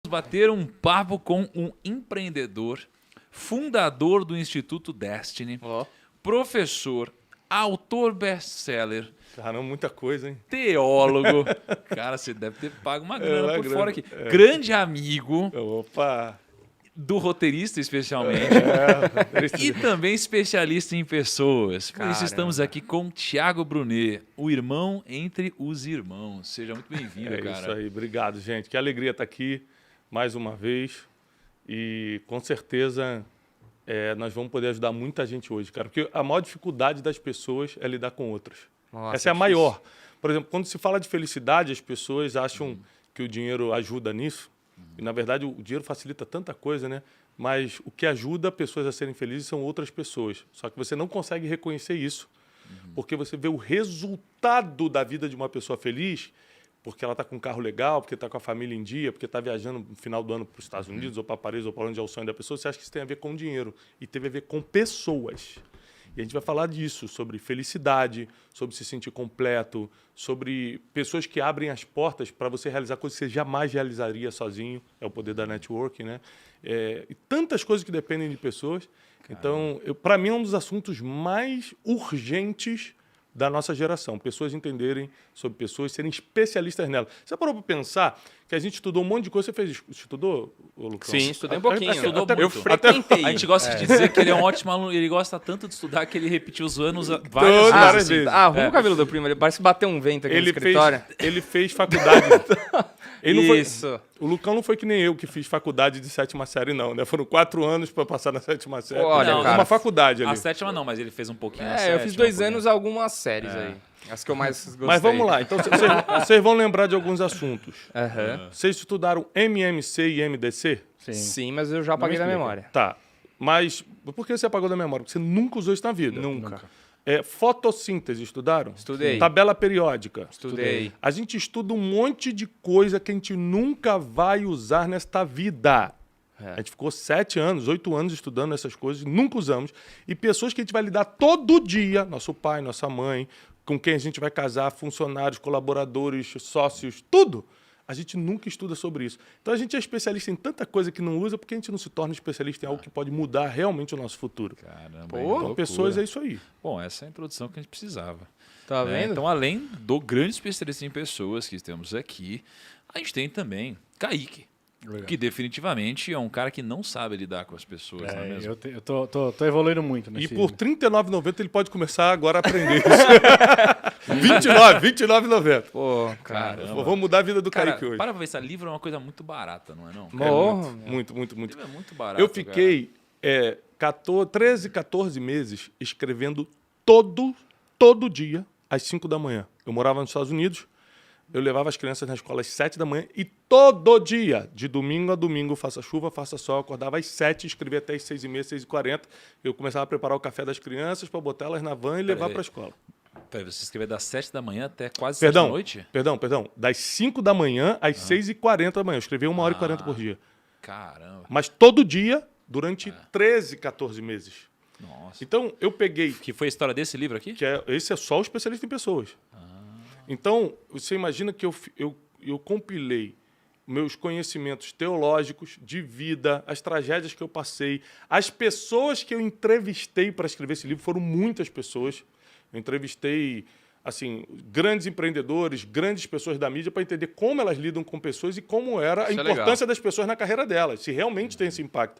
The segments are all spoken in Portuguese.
Bater um papo com um empreendedor, fundador do Instituto Destiny, professor, autor best-seller, Caramba, muita coisa, hein? teólogo. Cara, você deve ter pago uma grana por fora aqui. Grande amigo. Opa! Do roteirista, especialmente. E também especialista em pessoas. Por isso estamos aqui com Thiago Brunet, o irmão entre os irmãos. Seja muito bem-vindo, cara. É isso aí. Obrigado, gente. Que alegria estar aqui mais uma vez. E com certeza nós vamos poder ajudar muita gente hoje, cara. Porque a maior dificuldade das pessoas é lidar com outras. Nossa, essa é a maior. Por exemplo, quando se fala de felicidade, as pessoas acham que o dinheiro ajuda nisso. E, na verdade, o dinheiro facilita tanta coisa, né? Mas o que ajuda pessoas a serem felizes são outras pessoas. Só que você não consegue reconhecer isso. Porque você vê o resultado da vida de uma pessoa feliz, porque ela está com um carro legal, porque está com a família em dia, porque está viajando no final do ano para os Estados Unidos ou para Paris ou para onde é o sonho da pessoa. Você acha que isso tem a ver com dinheiro. E teve a ver com pessoas. E a gente vai falar disso, sobre felicidade, sobre se sentir completo, sobre pessoas que abrem as portas para você realizar coisas que você jamais realizaria sozinho. É o poder da networking, né? E tantas coisas que dependem de pessoas. Então, para mim, é um dos assuntos mais urgentes da nossa geração. Pessoas entenderem sobre pessoas, serem especialistas nelas. Você parou para pensar que a gente estudou um monte de coisa? Você estudou, Lucão? Sim, estudei um pouquinho. Estudou muito. Eu frequentei. A gente gosta de dizer que ele é um ótimo aluno. Ele gosta tanto de estudar que ele repetiu os anos várias vezes. Arruma o cabelo do primo. Ele parece bater um vento aqui no escritório. Ele fez faculdade. Isso. O Lucão não foi que nem eu que fiz faculdade de 7ª série, não, né? Foram 4 anos para passar na 7ª série. Olha, não, cara, uma faculdade ali. A 7ª não, mas ele fez um pouquinho a 7ª. Eu fiz 2 anos algumas séries aí. As que eu mais gostei. Mas vamos lá. Então, vocês vão lembrar de alguns assuntos. Vocês estudaram MMC e MDC? Sim, mas eu já apaguei da memória. Tá. Mas por que você apagou da memória? Porque você nunca usou isso na vida. Nunca. Fotossíntese, estudaram? Estudei. Tabela periódica? Estudei. A gente estuda um monte de coisa que a gente nunca vai usar nesta vida. A gente ficou 7 anos, 8 anos estudando essas coisas, nunca usamos. E pessoas que a gente vai lidar todo dia, nosso pai, nossa mãe, com quem a gente vai casar, funcionários, colaboradores, sócios, tudo. A gente nunca estuda sobre isso. Então a gente é especialista em tanta coisa que não usa, porque a gente não se torna especialista em algo que pode mudar realmente o nosso futuro. Caramba, então, pessoas é isso aí. Bom, essa é a introdução que a gente precisava. Tá vendo? Então, além do grande especialista em pessoas que temos aqui, a gente tem também Kaique. Legal. Que definitivamente é um cara que não sabe lidar com as pessoas, não é mesmo? Eu tô evoluindo muito nesse... E por R$ 39,90 ele pode começar agora a aprender isso. R$ 29,90. Pô, cara. Vamos mudar a vida do Kaique hoje. Para ver, esse livro é uma coisa muito barata, não é não? Muito. Livro é muito barato. Eu fiquei 13, 14 meses escrevendo todo dia, às 5 da manhã. Eu morava nos Estados Unidos, eu levava as crianças na escola às 7 da manhã e todo dia, de domingo a domingo, faça chuva, faça sol, eu acordava às 7 e escrevia até às 6h30, 6h40. Eu começava a preparar o café das crianças para botar elas na van e levar para a escola. Peraí, você escreveu das 7 da manhã até quase 7 da noite? Perdão. Das 5 da manhã às 6h40 da manhã. Eu escrevia 1h40 por dia. Caramba. Mas todo dia, durante 13, 14 meses. Nossa. Então, eu peguei... Que foi a história desse livro aqui? Esse é só o especialista em pessoas. Então, você imagina que eu compilei meus conhecimentos teológicos, de vida, as tragédias que eu passei, as pessoas que eu entrevistei para escrever esse livro, foram muitas pessoas. Eu entrevistei assim, grandes empreendedores, grandes pessoas da mídia, para entender como elas lidam com pessoas e como era a importância das pessoas na carreira delas, se realmente tem esse impacto.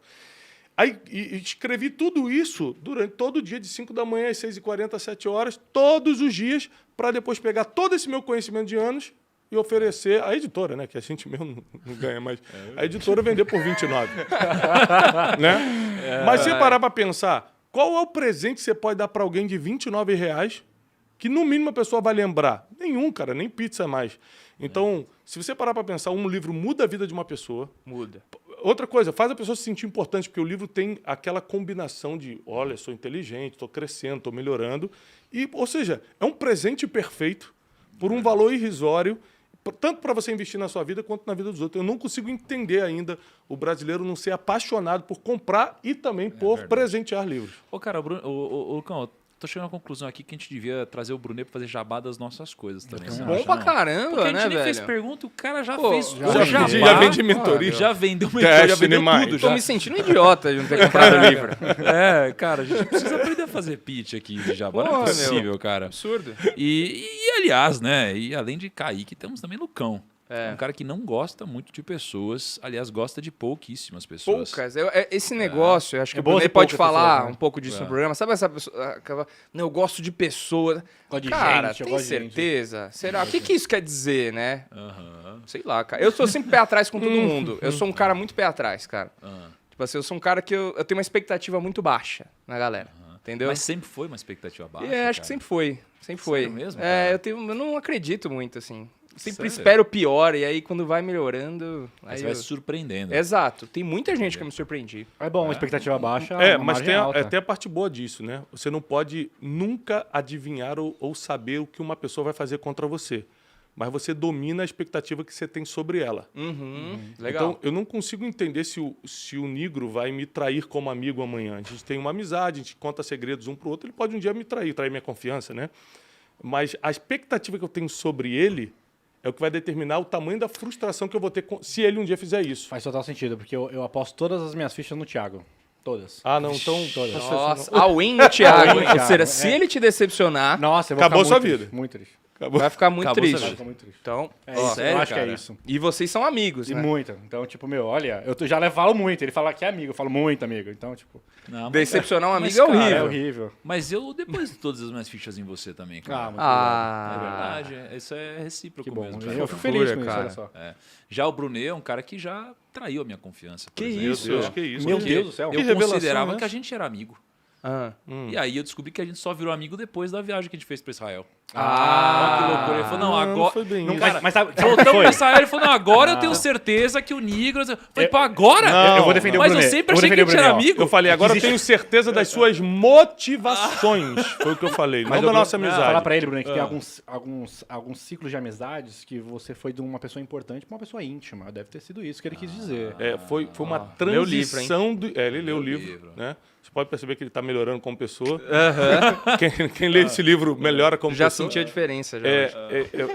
Aí e escrevi tudo isso durante todo o dia, de 5 da manhã às 6h40, às 7 horas, todos os dias, para depois pegar todo esse meu conhecimento de anos e oferecer à editora, né? Que a gente mesmo não ganha mais. A editora vender por 29. Né? Mas se você parar para pensar, qual é o presente que você pode dar para alguém de R$29 que no mínimo a pessoa vai lembrar? Nenhum, cara, nem pizza mais. Então, se você parar para pensar, um livro muda a vida de uma pessoa. Muda. outra coisa, faz a pessoa se sentir importante, porque o livro tem aquela combinação de, olha, sou inteligente, estou crescendo, estou melhorando. Ou seja, é um presente perfeito por um valor irrisório, tanto para você investir na sua vida quanto na vida dos outros. Eu não consigo entender ainda o brasileiro não ser apaixonado por comprar e também por presentear livros. Ô, cara, Lucão, eu tô chegando à conclusão aqui que a gente devia trazer o Brunet pra fazer jabá das nossas coisas também. Você não Bom acha, pra não? caramba, Porque a gente né, nem fez velho? pergunta, o cara já Pô, fez já o vendi- jabá. já vendi mentoria. Já vendeu mentoria, já vendeu demais. tudo. Tô Já. me sentindo um idiota de não ter comprado o livro. É, cara, a gente precisa aprender a fazer pitch aqui de jabá. Não é Porra, possível, meu. cara. Absurdo. E, aliás, né? E além de Kaique, temos também Lucão. É. Um cara que não gosta muito de pessoas, aliás, gosta de pouquíssimas pessoas. Poucas. Esse negócio, eu acho que É o bom Brunet ser pode poucas falar pessoas, né? um pouco disso no programa. Sabe essa pessoa? Não, eu gosto de pessoas. Gosto de Cara, gente, eu tem gosto de gente. certeza? Será? O que isso quer dizer, né? Aham. Sei lá, cara. Eu sou sempre pé atrás com todo mundo. Eu sou um cara muito pé atrás, cara. Tipo assim, eu sou um cara que eu tenho uma expectativa muito baixa na galera. Entendeu? Mas sempre foi uma expectativa baixa. Acho que sempre foi. Sempre foi. Sério mesmo, cara? Eu não acredito muito, assim. Sempre Sério? espero o pior, e aí quando vai melhorando. Aí Aí você vai eu... se surpreendendo. Exato. Tem muita gente que eu me surpreendi. É bom, expectativa baixa, É, uma mas margem tem alta. até a parte boa disso, né? Você não pode nunca adivinhar ou saber o que uma pessoa vai fazer contra você. Mas você domina a expectativa que você tem sobre ela. Legal. Então, eu não consigo entender se o negro vai me trair como amigo amanhã. A gente tem uma amizade, a gente conta segredos um pro outro, ele pode um dia me trair minha confiança, né? Mas a expectativa que eu tenho sobre ele é o que vai determinar o tamanho da frustração que eu vou ter se ele um dia fizer isso. Faz total sentido, porque eu aposto todas as minhas fichas no Thiago. Todas. Ah, não, então... Nossa, all-in no Thiago. All-in no Ou seja, Thiago, se é. ele te decepcionar, Nossa, eu vou Acabou ficar sua muito triste, vida. muito triste. vai ficar muito Acabou sua triste. vida. Fico muito triste. Então, É ó, isso, sério, eu acho que cara? é isso. e vocês são amigos, E né? muito. Então, tipo, olha, eu já falo muito. Ele fala que é amigo, eu falo muito amigo. Então, tipo, Não, mas- Decepcionar um Mas, amigo é cara, é horrível. horrível. Mas eu deposito todas as minhas fichas em você também, cara. muito É Ah, verdade, isso é recíproco que bom. mesmo. Eu fico fofura, feliz com isso, cara. olha só. É. Já o Brunet é um cara que já traiu a minha confiança. por Que exemplo. Meu isso? Deus, que isso. Meu Porque Deus do céu. Eu Que revelação considerava é que a essa? gente era amigo. Ah. E aí eu descobri que a gente só virou amigo depois da viagem que a gente fez para Israel. Ah, que loucura. Ele falou, não, Não agora... foi bem Não, isso. mas sabe o que Voltamos foi? pra Israel, ele falou, não, agora eu tenho certeza que o Negro... Eu falei, pô, agora? Não, eu vou defender Mas o Brunet. eu sempre vou achei que a defender gente o era Brunet, ó. amigo. Eu falei, agora eu Existe- tenho certeza das suas motivações. Foi o que eu falei, não Mas da eu nossa vou falar amizade. pra ele, Bruno, que tem alguns ciclos de amizades que você foi de uma pessoa importante pra uma pessoa íntima. Deve ter sido isso que ele quis dizer. É, foi uma leu o livro, transição... ele leu o livro, livro. né? Você pode perceber que ele está melhorando como pessoa. Quem lê esse livro melhora como Já pessoa. senti a diferença. Já.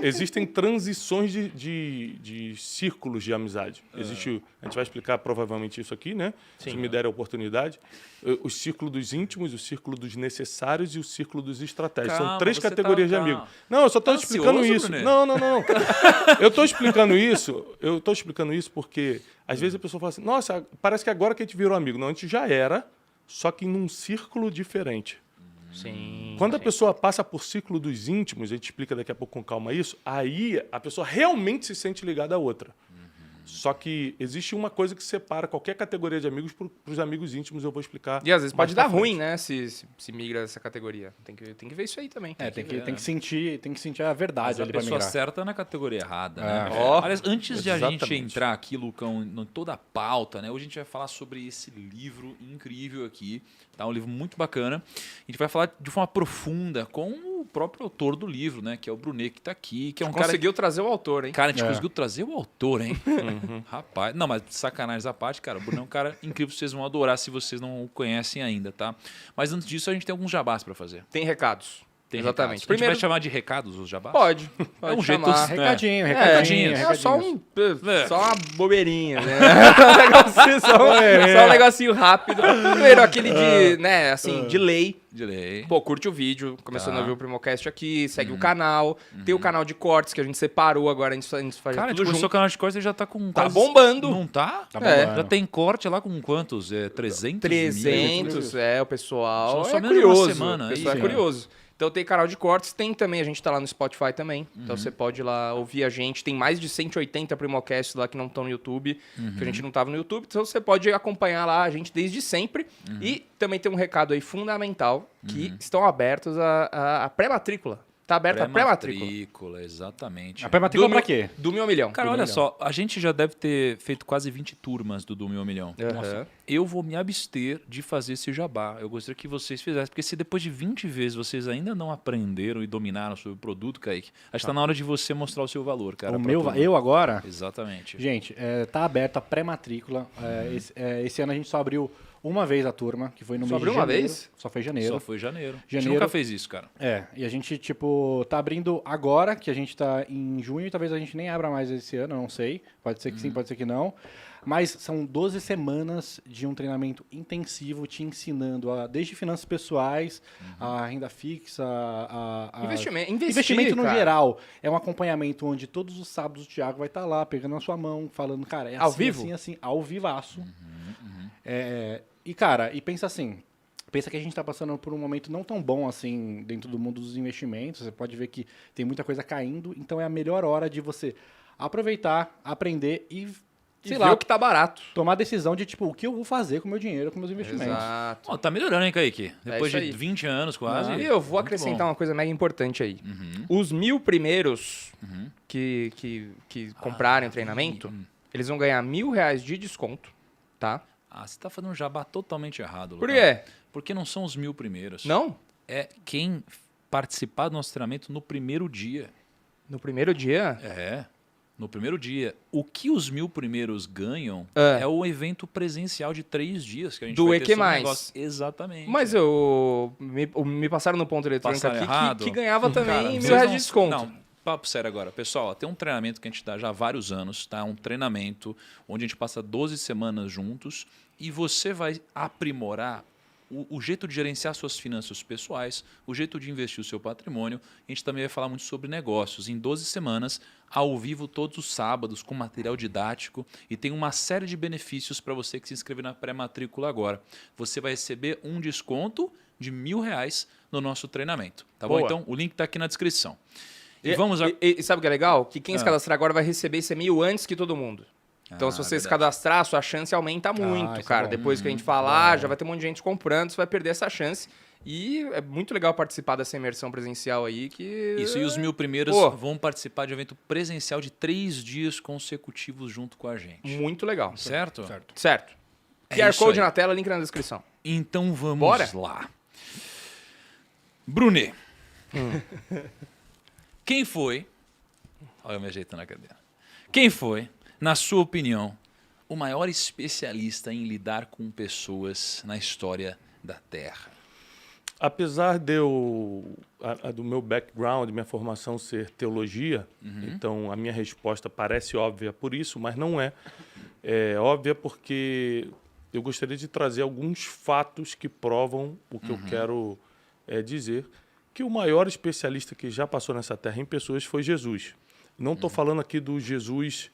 Existem transições de círculos de amizade. Existe, a gente vai explicar provavelmente isso aqui, né? Se me der a oportunidade. O círculo dos íntimos, o círculo dos necessários e o círculo dos estratégicos. Calma, São três você categorias tá- de amigos. Não, eu só estou Tá explicando ansioso, isso. Brunet? Não. Eu estou explicando isso porque às vezes a pessoa fala assim, nossa, parece que agora que a gente virou amigo. Não, a gente já era, só que num círculo diferente. Sim. Quando a pessoa passa por círculo dos íntimos, a gente explica daqui a pouco com calma isso, aí a pessoa realmente se sente ligada à outra. Só que existe uma coisa que separa qualquer categoria de amigos para os amigos íntimos, eu vou explicar. E às vezes mais pode pra dar frente. ruim, né? Se migra dessa categoria. Tem que ver isso aí também. Tem que sentir a verdade Mas a ali pra pessoa migrar. certa na categoria errada, né? Ó, Aliás, antes de a gente exatamente. entrar aqui, Lucão, em toda a pauta, né? Hoje a gente vai falar sobre esse livro incrível aqui, tá? Um livro muito bacana. A gente vai falar de forma profunda com o próprio autor do livro, né? Que é o Brunet, que tá aqui, que é um cara... conseguiu trazer o autor, hein? Cara, a gente conseguiu trazer o autor, hein? Rapaz, não, mas sacanagem à parte, cara, o Bruno é um cara incrível, vocês vão adorar se vocês não o conhecem ainda, tá? Mas antes disso, a gente tem alguns jabás pra fazer. Tem recados. Tem Exatamente. recados. Primeiro, A gente vai chamar de recados os jabás? Pode um jeito- chamar. Recadinho, É, recadinho. É só É. só uma bobeirinha, né? só um negocinho rápido. Primeiro, aquele de, né, assim, de lei. De lei. Pô, curte o vídeo, começando Tá. a ver o Primocast aqui, segue o canal. Tem o canal de cortes que a gente separou, agora a gente faz Cara, a gente tudo começou o junto. canal de cortes e já tá com Tá quase... bombando. Não tá? Tá É. bombando. Já tem corte lá com quantos? 300 300, o pessoal Só é menos de uma curioso. semana, O pessoal aí, é ó. curioso. Então tem canal de cortes, tem também, a gente tá lá no Spotify também. Então você pode ir lá ouvir a gente. Tem mais de 180 Primocasts lá que não estão no YouTube, que a gente não tava no YouTube. Então você pode acompanhar lá a gente desde sempre. E também tem um recado aí fundamental, que estão abertos a pré-matrícula. Tá aberta a pré-matrícula. Pré-matrícula, exatamente. A pré-matrícula pra quê? Do 1.000 ao milhão. Cara, Do olha 1.000 ao só, a gente já deve ter feito quase 20 turmas do 1.000 ao milhão. milhão. Nossa, Aham. eu vou me abster de fazer esse jabá. Eu gostaria que vocês fizessem, porque se depois de 20 vezes vocês ainda não aprenderam e dominaram sobre o produto, Kaique, acho que tá na hora de você mostrar o seu valor, cara. O pra meu, turma. eu agora... Exatamente. Gente, tá aberta a pré-matrícula. Esse ano a gente só abriu uma vez a turma, que foi no Só mês de abriu uma janeiro. vez? Só foi janeiro. Só foi janeiro. A gente Janeiro. nunca fez isso, cara. E a gente, tipo, tá abrindo agora, que a gente tá em junho, e talvez a gente nem abra mais esse ano, eu não sei. Pode ser que sim, pode ser que não. Mas são 12 semanas de um treinamento intensivo te ensinando desde finanças pessoais, a renda fixa, investimento no cara. geral. É um acompanhamento onde todos os sábados o Thiago vai estar lá, pegando na sua mão, falando, cara, é Ao assim, vivo? assim, assim, ao vivaço. E, cara, pensa assim, pensa que a gente está passando por um momento não tão bom assim dentro do mundo dos investimentos. Você pode ver que tem muita coisa caindo, então é a melhor hora de você aproveitar, aprender e, sei Ver lá, o que tá barato. tomar a decisão de, tipo, o que eu vou fazer com o meu dinheiro, com meus investimentos. Exato. Ó, tá melhorando, hein, Kaique? Depois isso de aí. 20 anos quase. E eu vou Muito acrescentar bom. uma coisa mega importante aí. Uhum. Os 1.000 primeiros que comprarem o treinamento, eles vão ganhar R$1.000 de desconto, tá? Ah, você tá fazendo um jabá totalmente errado, Por Lucão. quê? Porque não são os 1.000 primeiros. Não? É quem participar do nosso treinamento no primeiro dia. No primeiro dia? É, no primeiro dia. O que os 1.000 primeiros ganham É. é o evento presencial de 3 dias que a gente Do vai EQ+. ter sobre o negócio. Exatamente. Mas me passaram no ponto eletrônico Passaram aqui errado? que ganhava Cara, também vocês R$1.000 não- de desconto. Não, papo sério agora. Pessoal, ó, tem um treinamento que a gente dá já há vários anos, tá? Um treinamento onde a gente passa 12 semanas juntos e você vai aprimorar o jeito de gerenciar suas finanças pessoais, o jeito de investir o seu patrimônio. A gente também vai falar muito sobre negócios. Em 12 semanas, ao vivo, todos os sábados, com material didático. E tem uma série de benefícios para você que se inscreve na pré-matrícula agora. Você vai receber um desconto de R$1.000 no nosso treinamento. Tá bom? Boa. Então, o link está aqui na descrição. E vamos... E sabe o que é legal? Que quem se cadastrar agora vai receber esse 1.000 antes que todo mundo. Então, se você se verdade. cadastrar, a sua chance aumenta muito, isso é cara. bom. Depois que a gente falar, já vai ter um monte de gente comprando, você vai perder essa chance. E é muito legal participar dessa imersão presencial aí, que... Isso, e os 1.000 primeiros Pô. vão participar de um evento presencial de 3 dias consecutivos junto com a gente. Muito legal. Certo? Certo. É QR isso Code aí. na tela, link na descrição. Então vamos Bora? lá. Brunet. Quem foi... Olha eu me ajeitando na cadeira. Quem foi, na sua opinião, o maior especialista em lidar com pessoas na história da Terra? Apesar de do meu background, minha formação ser teologia, então a minha resposta parece óbvia por isso, mas não é. É óbvia porque eu gostaria de trazer alguns fatos que provam o que eu quero dizer, que o maior especialista que já passou nessa terra em pessoas foi Jesus. Não estou falando aqui do Jesus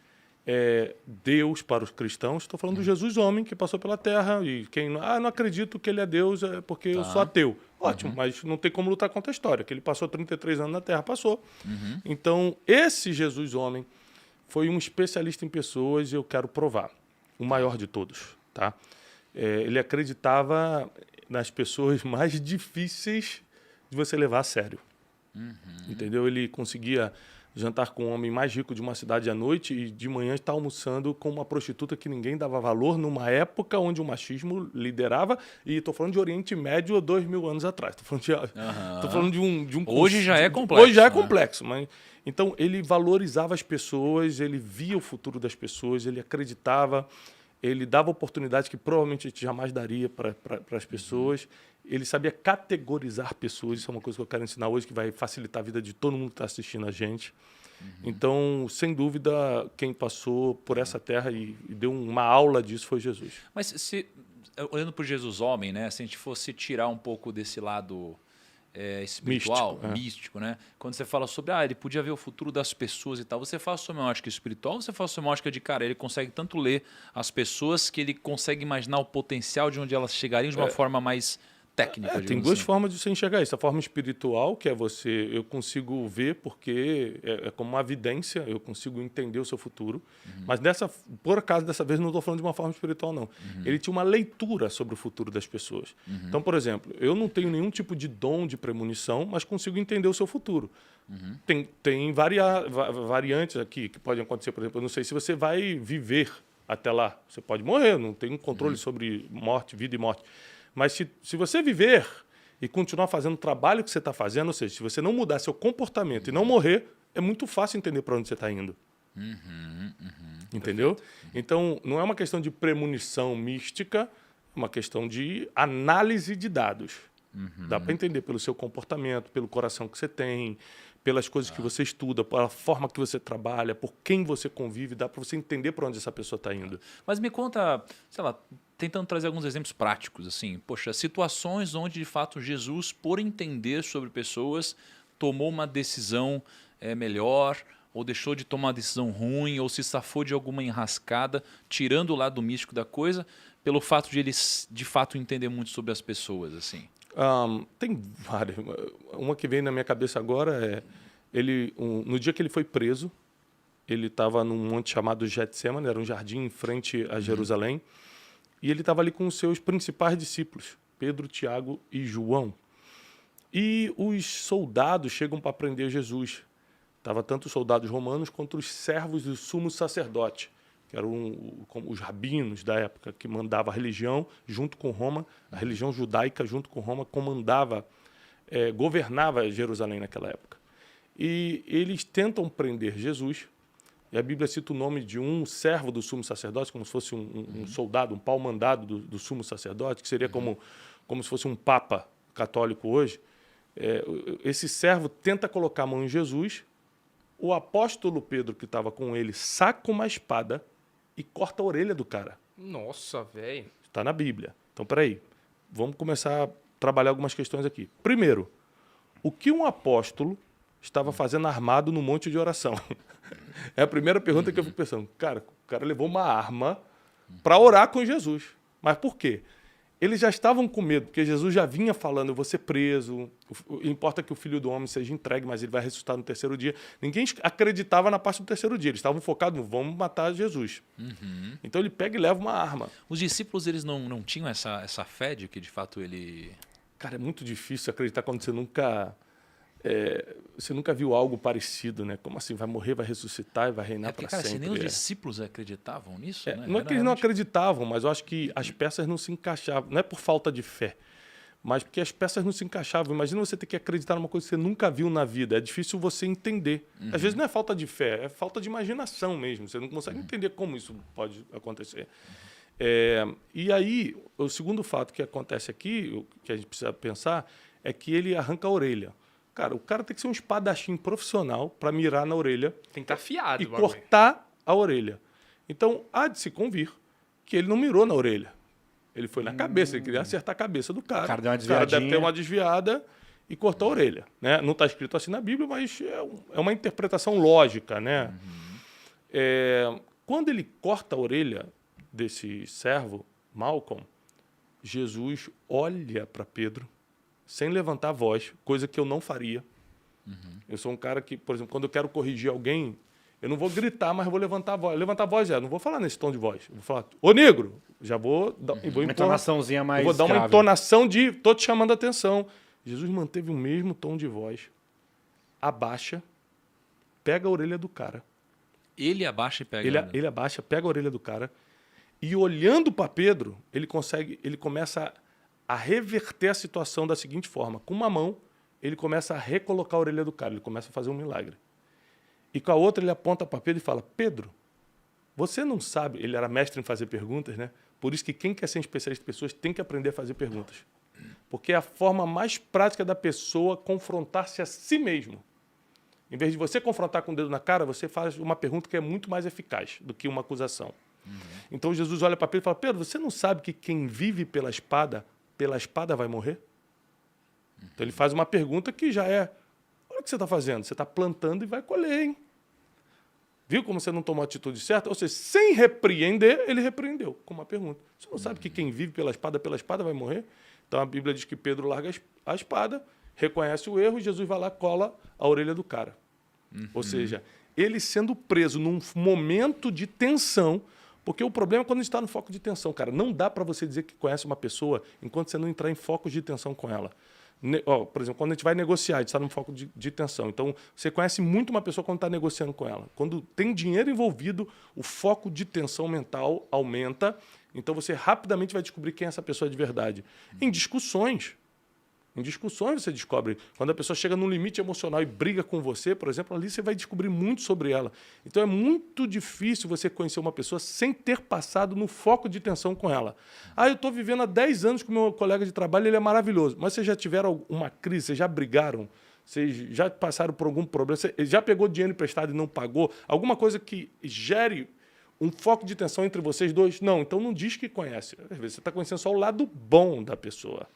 Deus para os cristãos, estou falando do Jesus homem que passou pela terra e quem não acredito que ele é Deus é porque eu sou ateu. Ótimo, mas não tem como lutar contra a história, que ele passou 33 anos na terra, passou. Então, esse Jesus homem foi um especialista em pessoas e eu quero provar, o maior de todos, tá? Ele acreditava nas pessoas mais difíceis de você levar a sério, entendeu? Ele conseguia jantar com o homem mais rico de uma cidade à noite e de manhã estar almoçando com uma prostituta que ninguém dava valor numa época onde o machismo liderava. E estou falando de Oriente Médio há 2.000 anos atrás. Estou falando de um Hoje já é complexo. Hoje já é né? complexo. Mas, então, ele valorizava as pessoas, ele via o futuro das pessoas, ele acreditava, ele dava oportunidades que provavelmente a gente jamais daria para as pessoas. Ele sabia categorizar pessoas, isso é uma coisa que eu quero ensinar hoje, que vai facilitar a vida de todo mundo que está assistindo a gente. Então, sem dúvida, quem passou por essa terra e deu uma aula disso foi Jesus. Mas olhando para o Jesus homem, né? Se a gente fosse tirar um pouco desse lado espiritual, místico, né? Quando você fala sobre, ele podia ver o futuro das pessoas e tal, você fala sobre uma ótica espiritual ou você fala sobre uma ótica de, cara, ele consegue tanto ler as pessoas que ele consegue imaginar o potencial de onde elas chegariam de uma forma mais técnica. Tem digamos duas assim. formas de você enxergar isso. A forma espiritual, que é eu consigo ver porque é como uma evidência, eu consigo entender o seu futuro. Mas por acaso, dessa vez, não estou falando de uma forma espiritual, não. Ele tinha uma leitura sobre o futuro das pessoas. Então, por exemplo, eu não tenho nenhum tipo de dom de premonição, mas consigo entender o seu futuro. Tem variantes aqui que podem acontecer. Por exemplo, eu não sei se você vai viver até lá. Você pode morrer, não tem um controle sobre morte, vida e morte. Mas se você viver e continuar fazendo o trabalho que você está fazendo, ou seja, se você não mudar seu comportamento e não morrer, é muito fácil entender para onde você está indo. Entendeu? Então, não é uma questão de premonição mística, é uma questão de análise de dados. Dá para entender pelo seu comportamento, pelo coração que você tem, pelas coisas que você estuda, pela forma que você trabalha, por quem você convive, dá para você entender para onde essa pessoa está indo. Mas me conta, sei lá, tentando trazer alguns exemplos práticos, assim, poxa, situações onde de fato Jesus, por entender sobre pessoas, tomou uma decisão melhor, ou deixou de tomar uma decisão ruim, ou se safou de alguma enrascada, tirando o lado místico da coisa, pelo fato de ele de fato entender muito sobre as pessoas, assim. Tem várias. Uma que vem na minha cabeça agora é no dia que ele foi preso, ele estava num monte chamado Getsemane, era um jardim em frente a Jerusalém, e ele estava ali com os seus principais discípulos, Pedro, Tiago e João. E os soldados chegam para prender Jesus. Tava tanto os soldados romanos quanto os servos do sumo sacerdote, que eram os rabinos da época, que mandava a religião junto com Roma, a religião judaica junto com Roma governava Jerusalém naquela época. E eles tentam prender Jesus, e a Bíblia cita o nome de um servo do sumo sacerdote, como se fosse um soldado, um pau-mandado do sumo sacerdote, que seria como se fosse um papa católico hoje. Esse servo tenta colocar a mão em Jesus, o apóstolo Pedro, que estava com ele, saca uma espada e corta a orelha do cara. Nossa, velho. Está na Bíblia. Então, peraí, vamos começar a trabalhar algumas questões aqui. Primeiro, o que um apóstolo estava fazendo armado no monte de oração? É a primeira pergunta que eu fico pensando. Cara, o cara levou uma arma para orar com Jesus. Mas por quê? Eles já estavam com medo, porque Jesus já vinha falando, eu vou ser preso, importa que o Filho do Homem seja entregue, mas ele vai ressuscitar no terceiro dia. Ninguém acreditava na parte do terceiro dia, eles estavam focados no vamos matar Jesus. Então ele pega e leva uma arma. Os discípulos, eles não tinham essa fé de que de fato ele... Cara, é muito difícil acreditar quando você nunca viu algo parecido, né? Como assim? Vai morrer, vai ressuscitar e vai reinar para sempre. Se nem os discípulos acreditavam nisso, né? Não é que eles não acreditavam, mas eu acho que as peças não se encaixavam. Não é por falta de fé, mas porque as peças não se encaixavam. Imagina você ter que acreditar numa coisa que você nunca viu na vida. É difícil você entender. Às vezes não é falta de fé, é falta de imaginação mesmo. Você não consegue entender como isso pode acontecer. E aí, o segundo fato que acontece aqui, que a gente precisa pensar, é que ele arranca a orelha. Cara, o cara tem que ser um espadachim profissional para mirar na orelha. Tem que estar afiado. E cortar a orelha. Então, há de se convir que ele não mirou na orelha. Ele foi na cabeça, ele queria acertar a cabeça do cara. O cara deu uma O cara deve desviadinha. ter uma desviada e cortar a orelha. Né? Não está escrito assim na Bíblia, mas é uma interpretação lógica. Né? Quando ele corta a orelha desse servo, Malcolm, Jesus olha para Pedro, sem levantar a voz, coisa que eu não faria. Eu sou um cara que, por exemplo, quando eu quero corrigir alguém, eu não vou gritar, mas eu vou levantar a voz. Levantar a voz não vou falar nesse tom de voz. Eu vou falar, ô negro, já vou dar Uma entonaçãozinha mais eu vou dar uma grave. entonação de tô te chamando a atenção. Jesus manteve o mesmo tom de voz, abaixa, pega a orelha do cara. Ele abaixa e pega. Ele abaixa, pega a orelha do cara e olhando para Pedro, ele começa a reverter a situação da seguinte forma. Com uma mão, ele começa a recolocar a orelha do cara, ele começa a fazer um milagre. E com a outra, ele aponta para Pedro e fala, Pedro, você não sabe... Ele era mestre em fazer perguntas, né? Por isso que quem quer ser especialista em pessoas tem que aprender a fazer perguntas. Porque é a forma mais prática da pessoa confrontar-se a si mesmo. Em vez de você confrontar com o dedo na cara, você faz uma pergunta que é muito mais eficaz do que uma acusação. Então, Jesus olha para Pedro e fala, Pedro, você não sabe que quem vive pela espada vai morrer? Então ele faz uma pergunta que já olha o que você está fazendo, você está plantando e vai colher, hein? Viu como você não tomou a atitude certa? Ou seja, sem repreender, ele repreendeu com uma pergunta. Você não sabe que quem vive pela espada vai morrer? Então a Bíblia diz que Pedro larga a espada, reconhece o erro e Jesus vai lá e cola a orelha do cara. Ou seja, ele sendo preso num momento de tensão, porque o problema é quando a gente está no foco de tensão, cara. Não dá para você dizer que conhece uma pessoa enquanto você não entrar em focos de tensão com ela. Por exemplo, quando a gente vai negociar, a gente está num foco de tensão. Então, você conhece muito uma pessoa quando está negociando com ela. Quando tem dinheiro envolvido, o foco de tensão mental aumenta. Então, você rapidamente vai descobrir quem é essa pessoa de verdade. Em discussões você descobre. Quando a pessoa chega num limite emocional e briga com você, por exemplo, ali você vai descobrir muito sobre ela. Então é muito difícil você conhecer uma pessoa sem ter passado no foco de tensão com ela. Eu estou vivendo há 10 anos com meu colega de trabalho, ele é maravilhoso. Mas vocês já tiveram uma crise, vocês já brigaram? Vocês já passaram por algum problema? Você já pegou dinheiro emprestado e não pagou? Alguma coisa que gere um foco de tensão entre vocês dois? Não, então não diz que conhece. Às vezes você está conhecendo só o lado bom da pessoa.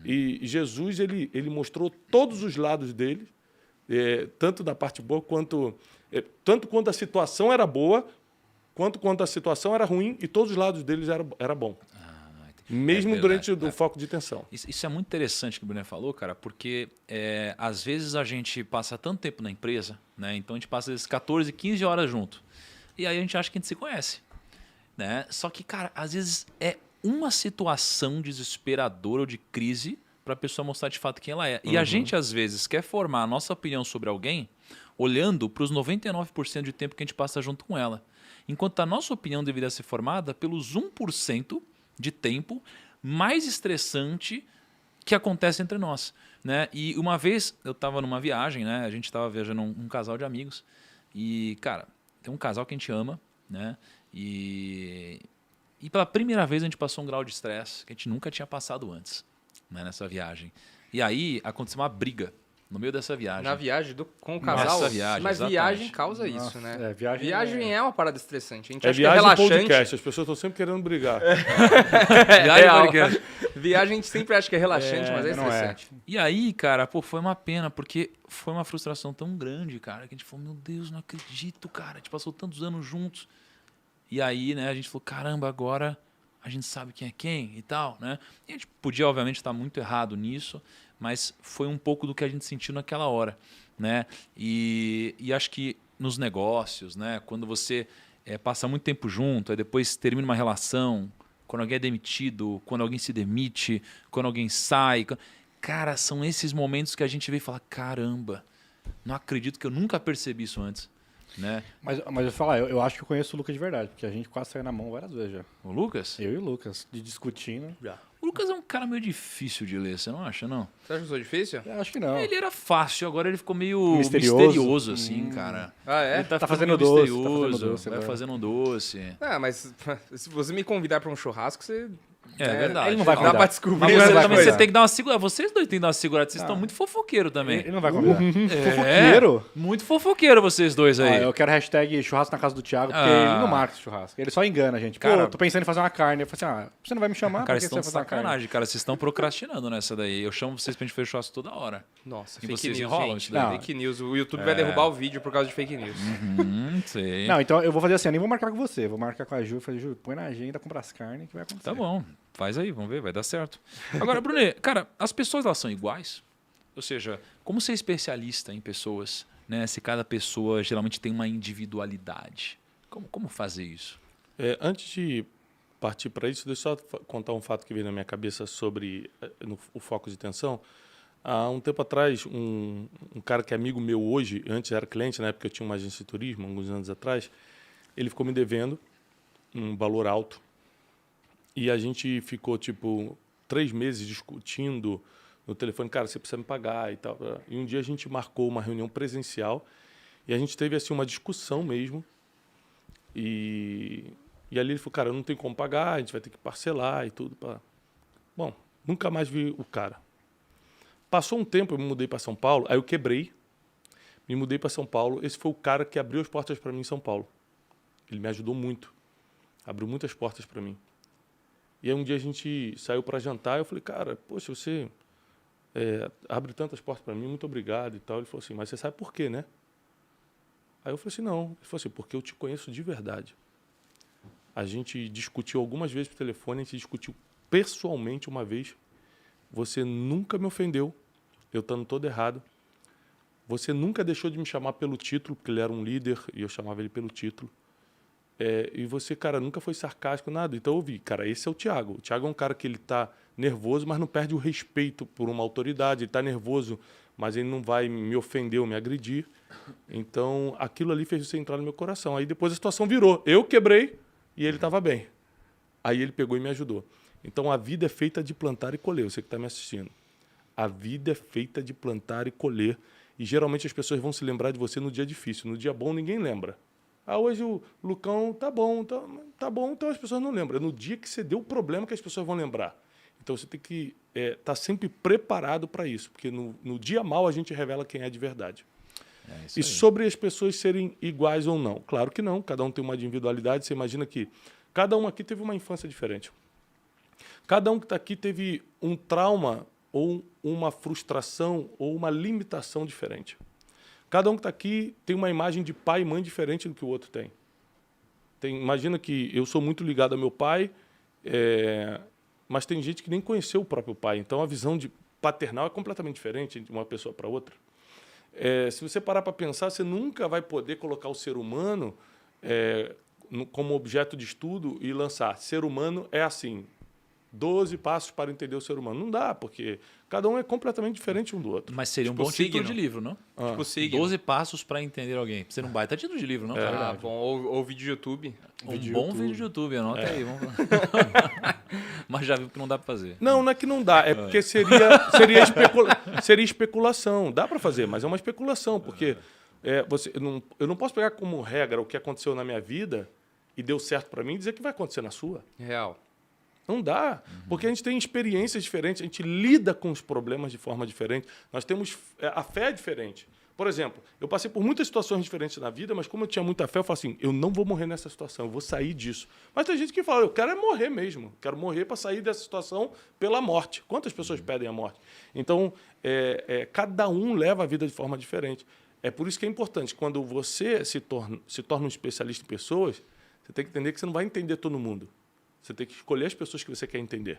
E Jesus, ele mostrou todos os lados dele, tanto da parte boa, tanto quanto a situação era boa, quanto a situação era ruim, e todos os lados deles era bom. Mesmo durante o foco de tensão. Isso é muito interessante que o Bruno falou, cara, porque às vezes a gente passa tanto tempo na empresa, né? Então a gente passa esses 14, 15 horas junto. E aí a gente acha que a gente se conhece. Né? Só que, cara, às vezes é uma situação desesperadora ou de crise para a pessoa mostrar de fato quem ela é. E a gente, às vezes, quer formar a nossa opinião sobre alguém olhando para os 99% de tempo que a gente passa junto com ela. Enquanto a nossa opinião deveria ser formada pelos 1% de tempo mais estressante que acontece entre nós. Né? E uma vez eu estava numa viagem, né? A gente estava viajando um casal de amigos. E, cara, tem um casal que a gente ama, né? E pela primeira vez a gente passou um grau de estresse que a gente nunca tinha passado antes, né, nessa viagem. E aí aconteceu uma briga no meio dessa viagem. Na viagem com o casal? Nessa viagem, mas exatamente. Viagem causa isso, né? Viagem é uma parada estressante. A gente acha viagem que é relaxante. podcast, as pessoas estão sempre querendo brigar. Viagem a gente sempre acha que é relaxante, mas é estressante. E aí, cara, foi uma pena, porque foi uma frustração tão grande, cara, que a gente falou, meu Deus, não acredito, cara, a gente passou tantos anos juntos. E aí, né, a gente falou, caramba, agora a gente sabe quem é quem e tal, né? E a gente podia, obviamente, estar muito errado nisso, mas foi um pouco do que a gente sentiu naquela hora, né? E acho que nos negócios, né, quando você passa muito tempo junto, aí depois termina uma relação, quando alguém é demitido, quando alguém se demite, quando alguém sai... Cara, são esses momentos que a gente vê e fala, caramba, não acredito que eu nunca percebi isso antes. Né? Mas eu vou falar, eu acho que eu conheço o Lucas de verdade, porque a gente quase saiu na mão várias vezes já. O Lucas? Eu e o Lucas, discutindo. Já. O Lucas é um cara meio difícil de ler, você não acha, não? Você acha que eu sou difícil? Eu acho que não. Ele era fácil, agora ele ficou meio Misterioso. misterioso assim, cara. Ah, é? Ele tá fazendo ficando doce, misterioso, vai agora. fazendo um doce. Mas se você me convidar pra um churrasco, você... É verdade. Ele não vai Dá convidar. pra descobrir. Mas Ele você, não vai também, convidar. você tem que dar uma segurada. Vocês dois têm que dar uma segurada. Vocês estão muito fofoqueiro também. Ele não vai convidar. É, Fofoqueiro? muito fofoqueiro vocês dois aí. Eu quero hashtag churrasco na casa do Thiago, porque Ah. ele não marca esse churrasco. Ele só engana a gente. Cara, tô pensando em fazer uma carne. Eu falei assim, você não vai me chamar? Cara, Por que vocês estão você de vai fazer uma carne? sacanagem, cara. Vocês estão procrastinando nessa daí. Eu chamo vocês pra gente fazer churrasco toda hora. Nossa, E fake vocês news, enrolam gente. isso daí? Não. Fake news. O YouTube vai derrubar o vídeo por causa de fake news. Sei. Não, então eu vou fazer assim, eu nem vou marcar com você. Vou marcar com a Ju. Falei, Ju, põe na agenda, compra as carnes que vai acontecer. Tá bom, faz aí, vamos ver, vai dar certo. Agora, Brunet, cara, as pessoas elas são iguais? Ou seja, como ser especialista em pessoas, né? Se cada pessoa geralmente tem uma individualidade. Como fazer isso? Antes de partir para isso, deixa eu só contar um fato que veio na minha cabeça sobre o foco de tensão. Há um tempo atrás, um cara que é amigo meu hoje, antes era cliente, na época eu tinha uma agência de turismo, alguns anos atrás, ele ficou me devendo um valor alto. E a gente ficou, 3 meses discutindo no telefone, cara, você precisa me pagar e tal. E um dia a gente marcou uma reunião presencial e a gente teve assim uma discussão mesmo. E ali ele falou, cara, eu não tenho como pagar, a gente vai ter que parcelar e tudo. Bom, nunca mais vi o cara. Passou um tempo, eu me mudei para São Paulo, aí eu quebrei, me mudei para São Paulo. Esse foi o cara que abriu as portas para mim em São Paulo. Ele me ajudou muito, abriu muitas portas para mim. E aí um dia a gente saiu para jantar, eu falei, cara, poxa, você abre tantas portas para mim, muito obrigado e tal. Ele falou assim, mas você sabe por quê, né? Aí eu falei assim, não. Ele falou assim, porque eu te conheço de verdade. A gente discutiu algumas vezes por telefone, a gente discutiu pessoalmente uma vez. você nunca me ofendeu, eu estando todo errado. Você nunca deixou de me chamar pelo título, porque ele era um líder e eu chamava ele pelo título. E você, cara, nunca foi sarcástico, nada. Então eu vi, cara, esse é o Thiago. O Thiago é um cara que ele tá nervoso, mas não perde o respeito por uma autoridade. Ele tá nervoso, mas ele não vai me ofender ou me agredir. Então aquilo ali fez você entrar no meu coração. Aí depois a situação virou. Eu quebrei e ele estava bem. Aí ele pegou e me ajudou. Então a vida é feita de plantar e colher. Você que está me assistindo. A vida é feita de plantar e colher. E geralmente as pessoas vão se lembrar de você no dia difícil. No dia bom ninguém lembra. Hoje o Lucão tá bom, então as pessoas não lembram. É no dia que você deu o problema que as pessoas vão lembrar. Então você tem que estar sempre preparado para isso, porque no dia mal a gente revela quem é de verdade. E sobre as pessoas serem iguais ou não? Claro que não, cada um tem uma individualidade. Você imagina que cada um aqui teve uma infância diferente. Cada um que está aqui teve um trauma ou uma frustração ou uma limitação diferente. Cada um que está aqui tem uma imagem de pai e mãe diferente do que o outro tem. Imagina que eu sou muito ligado ao meu pai, mas tem gente que nem conheceu o próprio pai. Então, a visão de paternal é completamente diferente de uma pessoa para outra. Se você parar para pensar, você nunca vai poder colocar o ser humano como objeto de estudo e lançar. Ser humano é assim. 12 passos para entender o ser humano. Não dá, porque cada um é completamente diferente um do outro. Mas seria um bom título de livro, não? Tipo signo. 12 passos para entender alguém. Você não baita título de livro, não? Ah, bom. Ou vídeo de YouTube. Bom vídeo de YouTube, anota aí. Vamos lá. Mas já viu que não dá para fazer. Não é que não dá. É porque seria especulação. Dá para fazer, mas é uma especulação, porque eu não posso pegar como regra o que aconteceu na minha vida e deu certo para mim e dizer que vai acontecer na sua. Real. Não dá, porque a gente tem experiências diferentes, a gente lida com os problemas de forma diferente, nós temos a fé é diferente. Por exemplo, eu passei por muitas situações diferentes na vida, mas como eu tinha muita fé, eu falo assim, eu não vou morrer nessa situação, eu vou sair disso. Mas tem gente que fala, eu quero morrer mesmo, quero morrer para sair dessa situação pela morte. Quantas pessoas pedem a morte? Então, cada um leva a vida de forma diferente. É por isso que é importante, quando você se torna um especialista em pessoas, você tem que entender que você não vai entender todo mundo. Você tem que escolher as pessoas que você quer entender.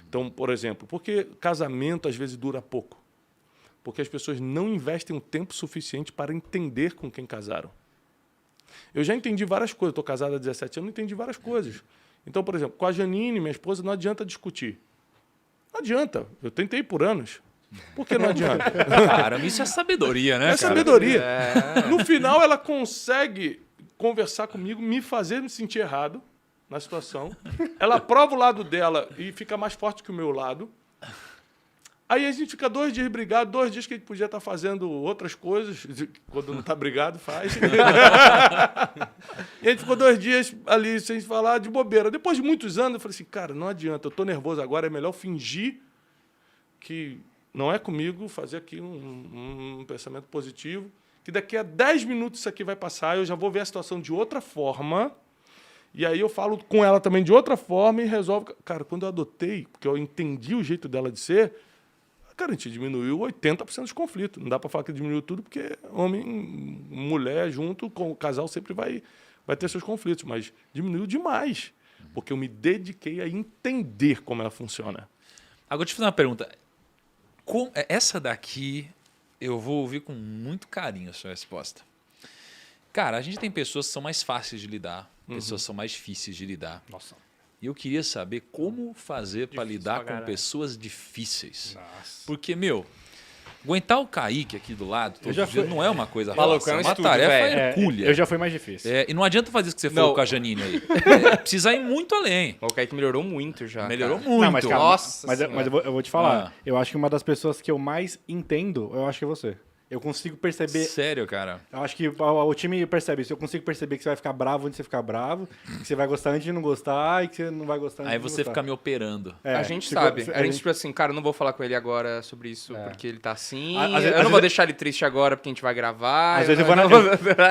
Então, por exemplo, por que casamento às vezes dura pouco? Porque as pessoas não investem o tempo suficiente para entender com quem casaram. Eu já entendi várias coisas. Estou casado há 17 anos, entendi várias coisas. Então, por exemplo, com a Janine, minha esposa, não adianta discutir. Não adianta. Eu tentei por anos. Por que não adianta? Caramba, isso é sabedoria, né? É sabedoria. No final, ela consegue conversar comigo, me fazer me sentir errado na situação. Ela prova o lado dela e fica mais forte que o meu lado. Aí a gente fica 2 dias brigado, 2 dias que a gente podia estar fazendo outras coisas. Quando não está brigado, faz. E a gente ficou 2 dias ali sem falar, de bobeira. Depois de muitos anos, eu falei assim, cara, não adianta, eu estou nervoso agora, é melhor fingir que não é comigo, fazer aqui um pensamento positivo, que daqui a 10 minutos isso aqui vai passar, eu já vou ver a situação de outra forma. E aí eu falo com ela também de outra forma e resolvo. Cara, quando eu adotei, porque eu entendi o jeito dela de ser, cara, a gente diminuiu 80% dos conflitos. Não dá para falar que diminuiu tudo, porque homem, mulher, junto com o casal sempre vai ter seus conflitos, mas diminuiu demais, porque eu me dediquei a entender como ela funciona. Agora, deixa eu fazer uma pergunta. Essa daqui eu vou ouvir com muito carinho a sua resposta. Cara, a gente tem pessoas que são mais fáceis de lidar, pessoas que são mais difíceis de lidar. Nossa. E eu queria saber como fazer para lidar com pessoas difíceis. Nossa. Porque, aguentar o Kaique aqui do lado todo dia não é uma coisa Maluco, fácil, é um é uma estúdio, tarefa velho. hercúlea. Eu já fui mais difícil. E não adianta fazer isso que você Não. falou com a Janine aí. Precisa ir muito além. O Kaique melhorou muito já. Melhorou cara. muito. Não, mas, cara, Nossa mas Senhora. eu vou te falar. Ah. Eu acho que uma das pessoas que eu mais entendo, eu acho que é você. Eu consigo perceber. Sério, cara. Eu acho que o time percebe isso. Eu consigo perceber que você vai ficar bravo antes de você ficar bravo, que você vai gostar antes de não gostar e que você não vai gostar antes Aí de não você gostar. fica me operando. A gente sabe. A gente, tipo assim, cara, eu não vou falar com ele agora sobre isso, porque ele tá assim. Às vezes- eu às não vou vezes- deixar ele triste agora, porque a gente vai gravar. Às vezes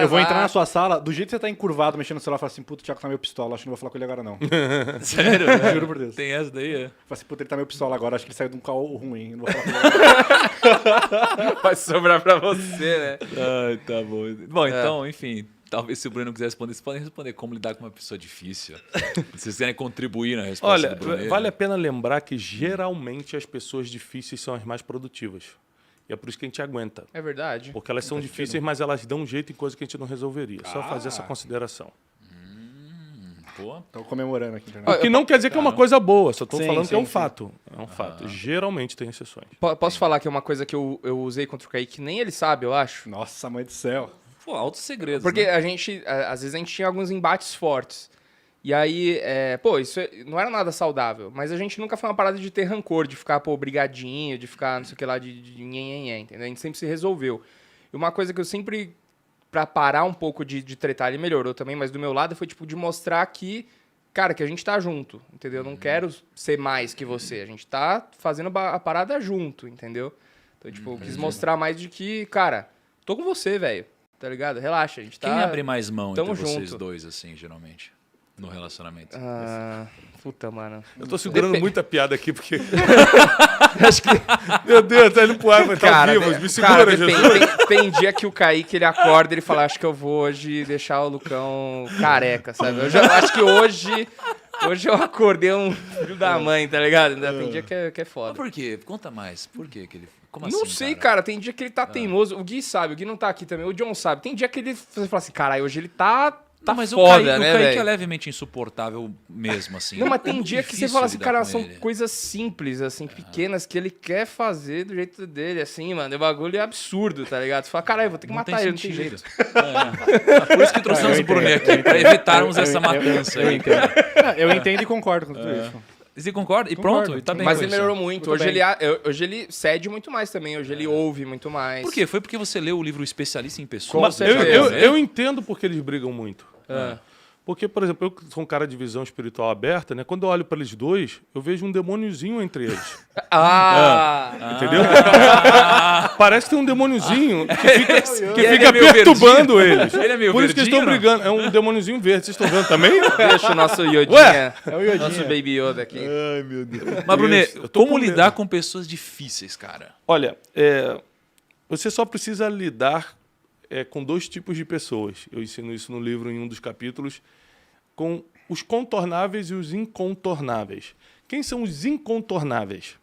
eu vou entrar na sua sala, do jeito que você tá encurvado, mexendo no celular, e falar assim, puta, o Thiago tá meio pistola, acho que não vou falar com ele agora não. Sério? Juro por Deus. Tem essa daí, é? Fala assim, puta, ele tá meio pistola agora, acho que ele saiu de um caô ruim, não vou falar com ele agora. Vai sobrar pra você, né? Ai, tá bom. Bom, então, enfim, talvez se o Bruno não quiser responder, vocês podem responder como lidar com uma pessoa difícil. Se vocês querem contribuir na resposta Olha, do Bruno. vale a pena lembrar que geralmente as pessoas difíceis são as mais produtivas. E é por isso que a gente aguenta. É verdade. Porque elas são difíceis, mas elas dão um jeito em coisa que a gente não resolveria. Só fazer essa consideração. Pô, Tô comemorando aqui. O que não quer dizer que é uma coisa boa, só estou Sim, falando que é um sim. fato. É um fato. Geralmente tem exceções. Posso falar que é uma coisa que eu usei contra o Kaique, que nem ele sabe, eu acho? Nossa, mãe do céu. pô, altos segredos. Porque né? a gente, às vezes a gente tinha alguns embates fortes. E aí, isso não era nada saudável. Mas a gente nunca foi uma parada de ter rancor, de ficar, brigadinho, de ficar não sei o que lá, de nhenhenhen, entendeu? A gente sempre se resolveu. E uma coisa que eu sempre, pra parar um pouco de tretar, ele melhorou também, mas do meu lado foi, tipo, de mostrar que, cara, que a gente tá junto, entendeu? Eu não quero ser mais que você. A gente tá fazendo a parada junto, entendeu? Então, tipo, eu quis mostrar mais de que, cara, tô com você, velho. Tá ligado? Relaxa, a gente tá... Quem abre mais mão entre tamo vocês junto. dois, assim, geralmente? No relacionamento. Puta, mano. Eu tô segurando muita piada aqui, porque... Acho que... Meu Deus, tá indo pro ar, mas tá vivo. Me segura, Jesus. Tem dia que o Kaique, ele acorda e ele fala, acho que eu vou hoje deixar o Lucão careca, sabe? Eu acho que hoje eu acordei um filho da mãe, tá ligado? Tem dia que é Mas foda. por quê? Conta mais. Por quê que ele... Como Não assim, sei, cara. Tem dia que ele tá teimoso. O Gui sabe, o Gui não tá aqui também. O John sabe. Tem dia que ele fala assim, caralho, hoje ele tá Não, mas foda, o Kaique, né, o Kaique velho? é levemente insuportável mesmo, assim. Não, mas É tem muito dia que você difícil fala assim, lidar cara, com são ele. coisas simples, assim, pequenas, que ele quer fazer do jeito dele, assim, mano. O bagulho é absurdo, tá ligado? Você fala, caralho, vou ter que matar ele, não tem jeito. É por isso que trouxemos o Brunet aqui, pra evitarmos essa matança aí. Eu entendo e concordo com tudo isso. Você concorda? E Concordo. pronto, e tá bem Mas com ele isso. melhorou muito. Muito Hoje bem. hoje ele cede muito mais também. Hoje ele ouve muito mais. Por quê? Foi porque você leu o livro Especialista em Pessoas? Mas certeza. eu entendo porque eles brigam muito. Ah. Porque, por exemplo, eu que sou um cara de visão espiritual aberta, né? Quando eu olho para eles dois, eu vejo um demôniozinho entre eles. Entendeu? Parece que tem um demôniozinho que fica ele é meio perturbando eles. Ele é meio Por isso que eles estão verdinho, não? brigando. É um demôniozinho verde. Vocês estão vendo também? Deixa o nosso Yodinha. Ué? É o Yodinha. Nosso Baby Yoda aqui. Ai, meu Deus. Mas, Brunet, Isso, eu tô como com medo. lidar com pessoas difíceis, cara? Olha, você só precisa lidar com dois tipos de pessoas. Eu ensino isso no livro, em um dos capítulos, com os contornáveis e os incontornáveis. Quem são os incontornáveis?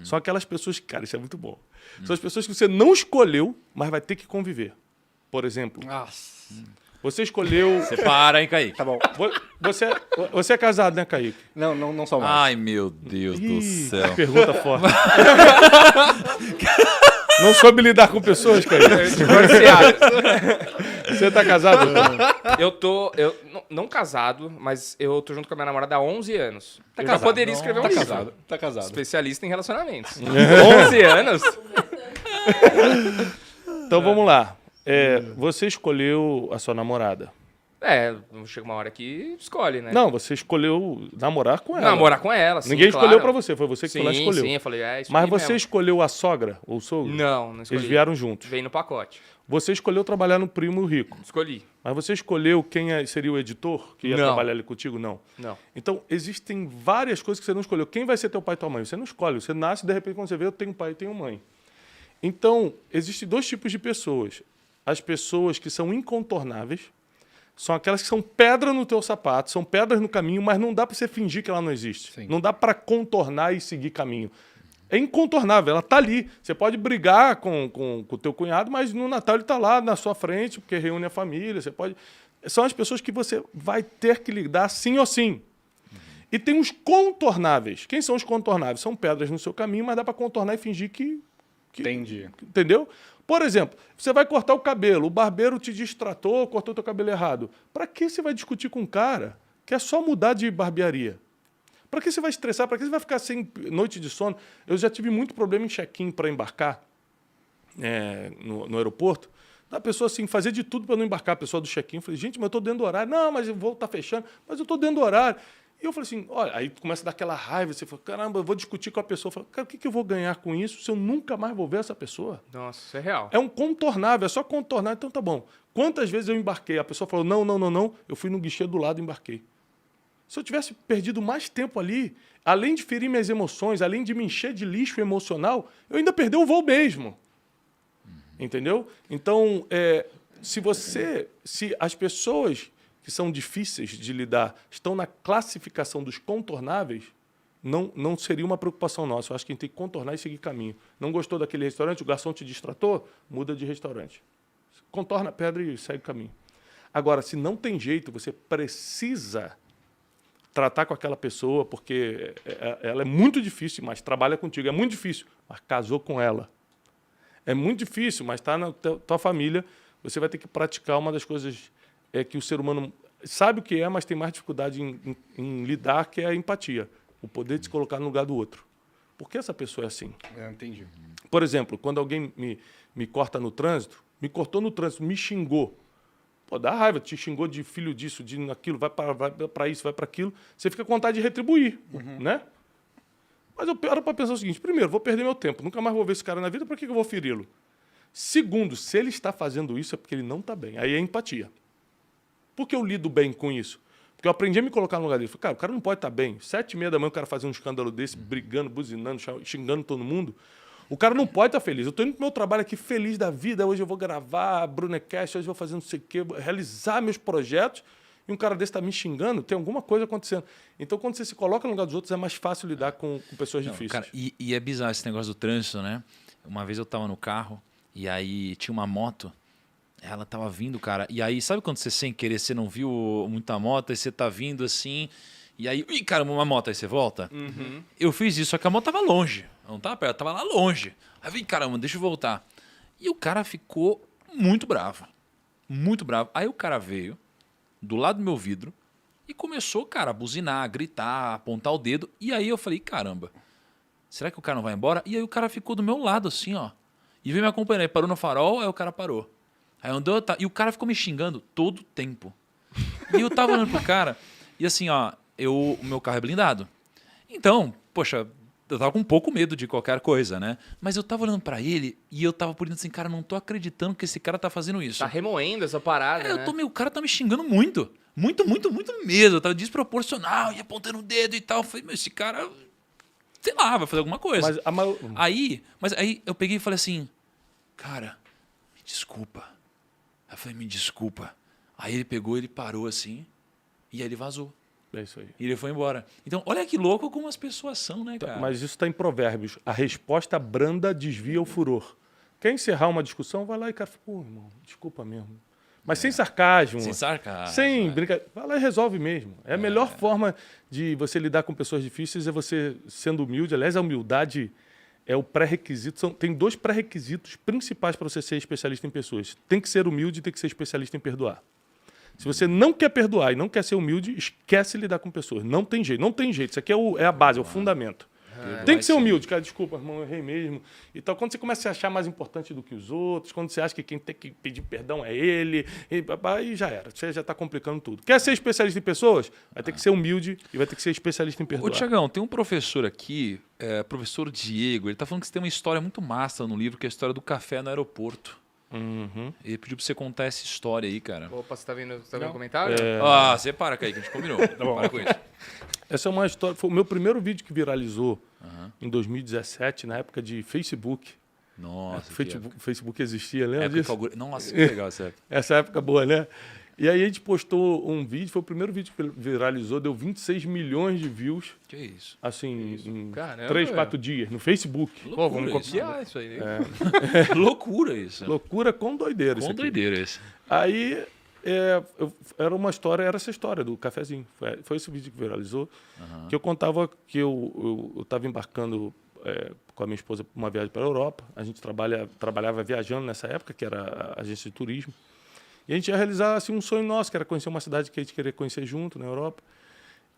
São aquelas pessoas que, cara, isso é muito bom. São as pessoas que você não escolheu, mas vai ter que conviver. Por exemplo, Nossa. você escolheu... Você para, hein, Kaique? Tá bom. Você é casado, né, Kaique? Não sou mais. Ai, meu Deus do Ih, céu. pergunta forte. Não soube lidar com pessoas, Kaique? Divorciado. Você tá casado? Não casado, mas eu tô junto com a minha namorada há 11 anos. Tá Eu casado. já poderia escrever um Tá livro. casado. Tá casado. Especialista em relacionamentos. 11 anos? Então vamos lá. Você escolheu a sua namorada. Chega uma hora que escolhe, né? Não, você escolheu namorar com ela. Namorar com ela, sim, Ninguém claro. escolheu pra você, foi você que Sim, foi lá e escolheu. sim, eu falei, isso Mas aqui você mesmo. escolheu a sogra ou o sogro? Não escolhi. Eles vieram juntos. Veio no pacote. Você escolheu trabalhar no Primo Rico. Escolhi. Mas você escolheu quem seria o editor que ia Não. trabalhar ali contigo? Não. Não. Então, existem várias coisas que você não escolheu. Quem vai ser teu pai e tua mãe? Você não escolhe. Você nasce e, de repente, quando você vê, eu tenho pai e tenho mãe. Então, existem dois tipos de pessoas. As pessoas que são incontornáveis são aquelas que são pedra no teu sapato, são pedras no caminho, mas não dá para você fingir que ela não existe. Sim. Não dá para contornar e seguir caminho. É incontornável, ela está ali. Você pode brigar com o teu cunhado, mas no Natal ele está lá na sua frente, porque reúne a família. Você pode... São as pessoas que você vai ter que lidar sim ou sim. E tem os contornáveis. Quem são os contornáveis? São pedras no seu caminho, mas dá para contornar e fingir que... Entendi. Entendeu? Por exemplo, você vai cortar o cabelo, o barbeiro te distratou, cortou teu cabelo errado. Para que você vai discutir com um cara que é só mudar de barbearia? Para que você vai estressar? Para que você vai ficar sem noite de sono? Eu já tive muito problema em check-in para embarcar no aeroporto. A pessoa assim, fazer de tudo para não embarcar. A pessoa do check-in, eu falei, gente, mas eu estou dentro do horário. Não, mas o voo está fechando. Mas eu estou dentro do horário. E eu falei assim, olha, aí começa a dar aquela raiva. Você fala, caramba, eu vou discutir com a pessoa. Eu falo, cara, o que eu vou ganhar com isso se eu nunca mais vou ver essa pessoa? Nossa, isso é real. É um contornável, é só contornar, então tá bom. Quantas vezes eu embarquei? A pessoa falou, não, eu fui no guichê do lado e embarquei. Se eu tivesse perdido mais tempo ali, além de ferir minhas emoções, além de me encher de lixo emocional, eu ainda perdi o voo mesmo. Entendeu? Então, se as pessoas que são difíceis de lidar estão na classificação dos contornáveis, não seria uma preocupação nossa. Eu acho que a gente tem que contornar e seguir caminho. Não gostou daquele restaurante, o garçom te distratou, muda de restaurante. Contorna a pedra e segue o caminho. Agora, se não tem jeito, você precisa tratar com aquela pessoa, porque ela é muito difícil, mas trabalha contigo. É muito difícil, mas casou com ela. É muito difícil, mas está na tua família. Você vai ter que praticar uma das coisas que o ser humano sabe o que é, mas tem mais dificuldade em lidar, que é a empatia. O poder de se colocar no lugar do outro. Por que essa pessoa é assim? Entendi. Por exemplo, quando alguém me corta no trânsito, me cortou no trânsito, me xingou. Pô, dá raiva, te xingou de filho disso, de aquilo, vai para isso, vai para aquilo. Você fica com vontade de retribuir, né? Mas eu paro para pensar o seguinte: primeiro, vou perder meu tempo, nunca mais vou ver esse cara na vida, para que eu vou feri-lo? Segundo, se ele está fazendo isso, é porque ele não está bem. Aí é empatia. Por que eu lido bem com isso? Porque eu aprendi a me colocar no lugar dele. Falei, cara, o cara não pode estar bem. 7h30 da manhã o cara fazer um escândalo desse, brigando, buzinando, xingando todo mundo. O cara não pode estar feliz. Eu estou indo para o meu trabalho aqui feliz da vida. Hoje eu vou gravar Brunecast, hoje eu vou fazer não sei o quê, realizar meus projetos. E um cara desse está me xingando, tem alguma coisa acontecendo. Então, quando você se coloca no lugar dos outros, é mais fácil lidar com pessoas difíceis. Cara, e é bizarro esse negócio do trânsito, né? Uma vez eu estava no carro e aí tinha uma moto. Ela tava vindo, cara. E aí, sabe quando você sem querer, você não viu muita moto, aí você tá vindo assim, e aí, ih, caramba, uma moto, aí você volta? Eu fiz isso, só que a moto tava longe. Não tava perto, tava lá longe. Aí eu vim, caramba, deixa eu voltar. E o cara ficou muito bravo. Muito bravo. Aí o cara veio do lado do meu vidro e começou, cara, a buzinar, a gritar, a apontar o dedo. E aí eu falei, caramba, será que o cara não vai embora? E aí o cara ficou do meu lado, assim, ó. E veio me acompanhando. Aí parou no farol, aí o cara parou. Aí andou, e o cara ficou me xingando todo o tempo. E eu tava olhando pro cara, e assim, ó, o meu carro é blindado. Então, poxa, eu tava com um pouco medo de qualquer coisa, né? Mas eu tava olhando pra ele, e eu tava por dentro assim, cara, não tô acreditando que esse cara tá fazendo isso. Tá remoendo essa parada, né? O cara tá me xingando muito. Muito, muito, muito mesmo. Eu tava desproporcional, e apontando o dedo e tal. Eu falei, mas esse cara, sei lá, vai fazer alguma coisa. Mas aí eu peguei e falei assim, cara, me desculpa. Aí eu falei, me desculpa. Aí ele pegou, ele parou assim, e aí ele vazou. É isso aí. E ele foi embora. Então, olha que louco como as pessoas são, né, cara? Mas isso está em Provérbios. A resposta branda desvia o furor. Quer encerrar uma discussão? Vai lá e cara, pô, irmão, desculpa mesmo. Mas sem sarcasmo. Sem sarcasmo. Sem brincadeira. Vai lá e resolve mesmo. É a melhor forma de você lidar com pessoas difíceis é você sendo humilde. Aliás, a humildade é o pré-requisito. Tem 2 pré-requisitos principais para você ser especialista em pessoas. Tem que ser humilde e tem que ser especialista em perdoar. Se você não quer perdoar e não quer ser humilde, esquece lidar com pessoas. Não tem jeito, não tem jeito. Isso aqui é a base, é o fundamento. Tem que ser humilde, cara. Desculpa, irmão, eu errei mesmo. Então, quando você começa a se achar mais importante do que os outros, quando você acha que quem tem que pedir perdão é ele, aí já era. Você já está complicando tudo. Quer ser especialista em pessoas? Vai ter que ser humilde e vai ter que ser especialista em perdoar. Ô, Tiagão, tem um professor aqui, professor Diego, ele tá falando que você tem uma história muito massa no livro, que é a história do café no aeroporto. Ele pediu pra você contar essa história aí, cara. Opa, você tá vendo o comentário? Você para, Kaique, a gente combinou. Para com isso. Essa é uma história. Foi o meu primeiro vídeo que viralizou em 2017, na época de Facebook. Nossa, Facebook existia, lembra disso? Nossa, que legal essa época. Essa época boa, né? E aí a gente postou um vídeo, foi o primeiro vídeo que viralizou, deu 26 milhões de views. Que isso? Assim, em Caramba, 3, 4 dias, no Facebook. Pô, vamos copiar isso aí. Né? Loucura isso. Loucura com doideira. Com doideira isso. Aí era essa história do cafezinho. Foi esse vídeo que viralizou, que eu contava que eu estava embarcando com a minha esposa para uma viagem para a Europa. A gente trabalhava viajando nessa época, que era a agência de turismo. E a gente ia realizar assim, um sonho nosso, que era conhecer uma cidade que a gente queria conhecer junto na Europa.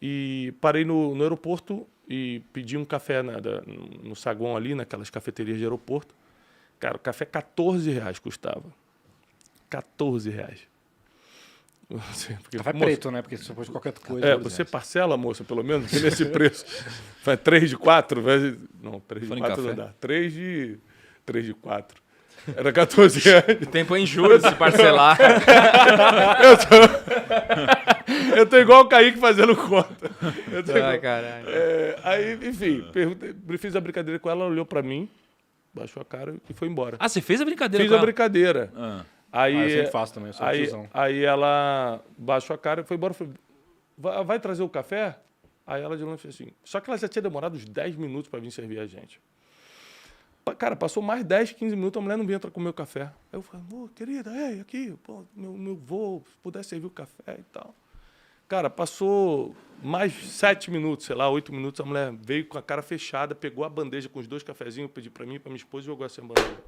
E parei no aeroporto e pedi um café no saguão ali, naquelas cafeterias de aeroporto. Cara, o café R$14 custava. R$14. Café preto, né? Porque se você pôs qualquer coisa... você parcela, moça, pelo menos, nesse preço. Vai 3 de 4? Não, 3 de 4 não dá. 3 de 4. Era R$14. Tempo em juros se parcelar. Eu tô igual o Kaique fazendo conta. Caralho. Aí, enfim, fiz a brincadeira com ela, ela olhou pra mim, baixou a cara e foi embora. Ah, você fez a brincadeira Fiz com a ela? brincadeira. Ah. Aí, eu sempre faço também, eu sou tiozão. aí ela baixou a cara e foi embora. Falei, vai trazer o café? Aí ela de longe fez assim. Só que ela já tinha demorado uns 10 minutos para vir servir a gente. Cara, passou mais 10, 15 minutos, a mulher não vinha para comer o café. Aí eu falei, querida, aqui, pô, meu vô, se puder servir o café e tal. Cara, passou mais 7 minutos, sei lá, 8 minutos, a mulher veio com a cara fechada, pegou a bandeja com os 2 cafezinhos, pedi para mim e para minha esposa e jogou assim a bandeja.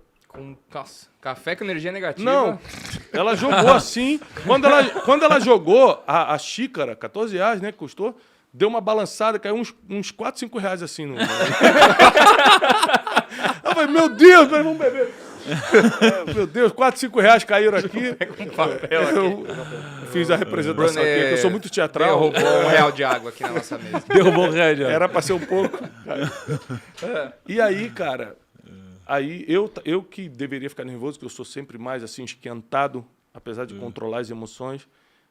Nossa, café com energia negativa. Não, ela jogou assim. Quando ela jogou a xícara, R$14, né, que custou, deu uma balançada, caiu uns 4, 5 reais assim. Eu falei, meu Deus, vamos beber. Meu Deus, 4, 5 reais caíram aqui. Eu fiz a representação aqui, porque eu sou muito teatral. Derrubou R$1 de água aqui na nossa mesa. Derrubou o rédeo. Era pra ser um pouco. E aí, cara, aí eu que deveria ficar nervoso, que eu sou sempre mais assim, esquentado, apesar de controlar as emoções.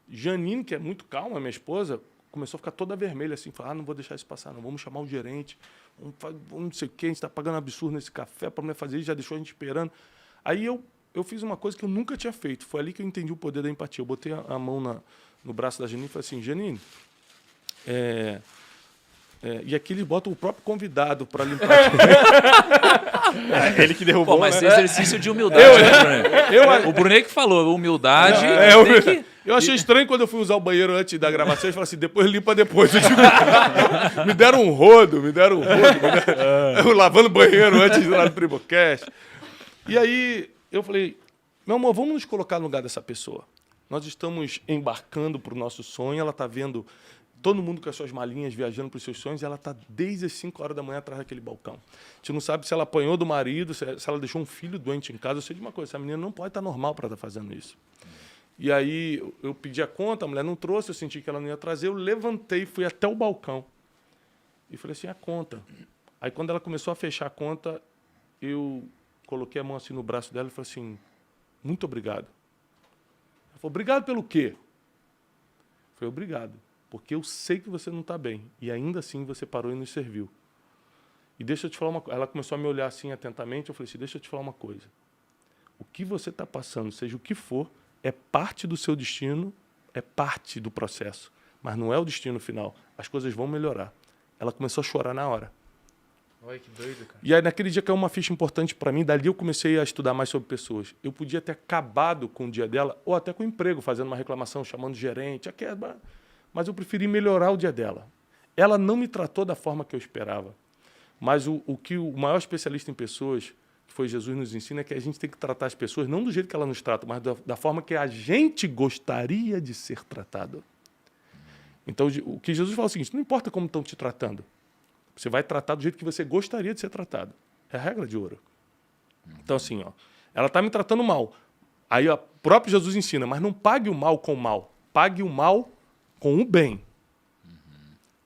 Janine, que é muito calma, minha esposa, começou a ficar toda vermelha, assim, falar, não vou deixar isso passar, não, vamos chamar o gerente, vamos não sei o quê, a gente está pagando um absurdo nesse café para mulher fazer isso, já deixou a gente esperando. Aí eu fiz uma coisa que eu nunca tinha feito, foi ali que eu entendi o poder da empatia. Eu botei a mão no braço da Janine e falei assim, Janine, e aqui eles botam o próprio convidado para limpar. Ele que derrubou, Pô, mas né? exercício de humildade, né, Brunet? O Brunet que falou, humildade. Eu achei estranho quando eu fui usar o banheiro antes da gravação. Eles falaram assim, depois limpa depois. Eu digo, me deram um rodo. Eu lavando banheiro antes de ir lá no Primocast. E aí eu falei, meu amor, vamos nos colocar no lugar dessa pessoa. Nós estamos embarcando para o nosso sonho, ela está vendo todo mundo com as suas malinhas viajando para os seus sonhos, e ela está desde as 5 horas da manhã atrás daquele balcão. A gente não sabe se ela apanhou do marido, se ela deixou um filho doente em casa. Eu sei de uma coisa, essa menina não pode estar normal para estar fazendo isso. E aí eu pedi a conta, a mulher não trouxe, eu senti que ela não ia trazer, eu levantei, fui até o balcão e falei assim, a conta. Aí quando ela começou a fechar a conta, eu coloquei a mão assim no braço dela e falei assim, muito obrigado. Ela falou, obrigado pelo quê? Eu falei, obrigado, porque eu sei que você não está bem e ainda assim você parou e nos serviu. E deixa eu te falar uma coisa. Ela começou a me olhar assim atentamente, eu falei assim, deixa eu te falar uma coisa. O que você está passando, seja o que for, é parte do seu destino, é parte do processo, mas não é o destino final. As coisas vão melhorar. Ela começou a chorar na hora. Olha que doido, cara. E aí, naquele dia, caiu uma ficha importante para mim, dali eu comecei a estudar mais sobre pessoas. Eu podia ter acabado com o dia dela, ou até com o emprego, fazendo uma reclamação, chamando o gerente, mas eu preferi melhorar o dia dela. Ela não me tratou da forma que eu esperava. Mas o que o maior especialista em pessoas, que foi Jesus, nos ensina, é que a gente tem que tratar as pessoas não do jeito que ela nos trata, mas da forma que a gente gostaria de ser tratado. Então, o que Jesus fala é o seguinte, não importa como estão te tratando, você vai tratar do jeito que você gostaria de ser tratado. É a regra de ouro. Então, assim, ela está me tratando mal. Aí o próprio Jesus ensina, mas não pague o mal com o mal. Pague o mal com o bem.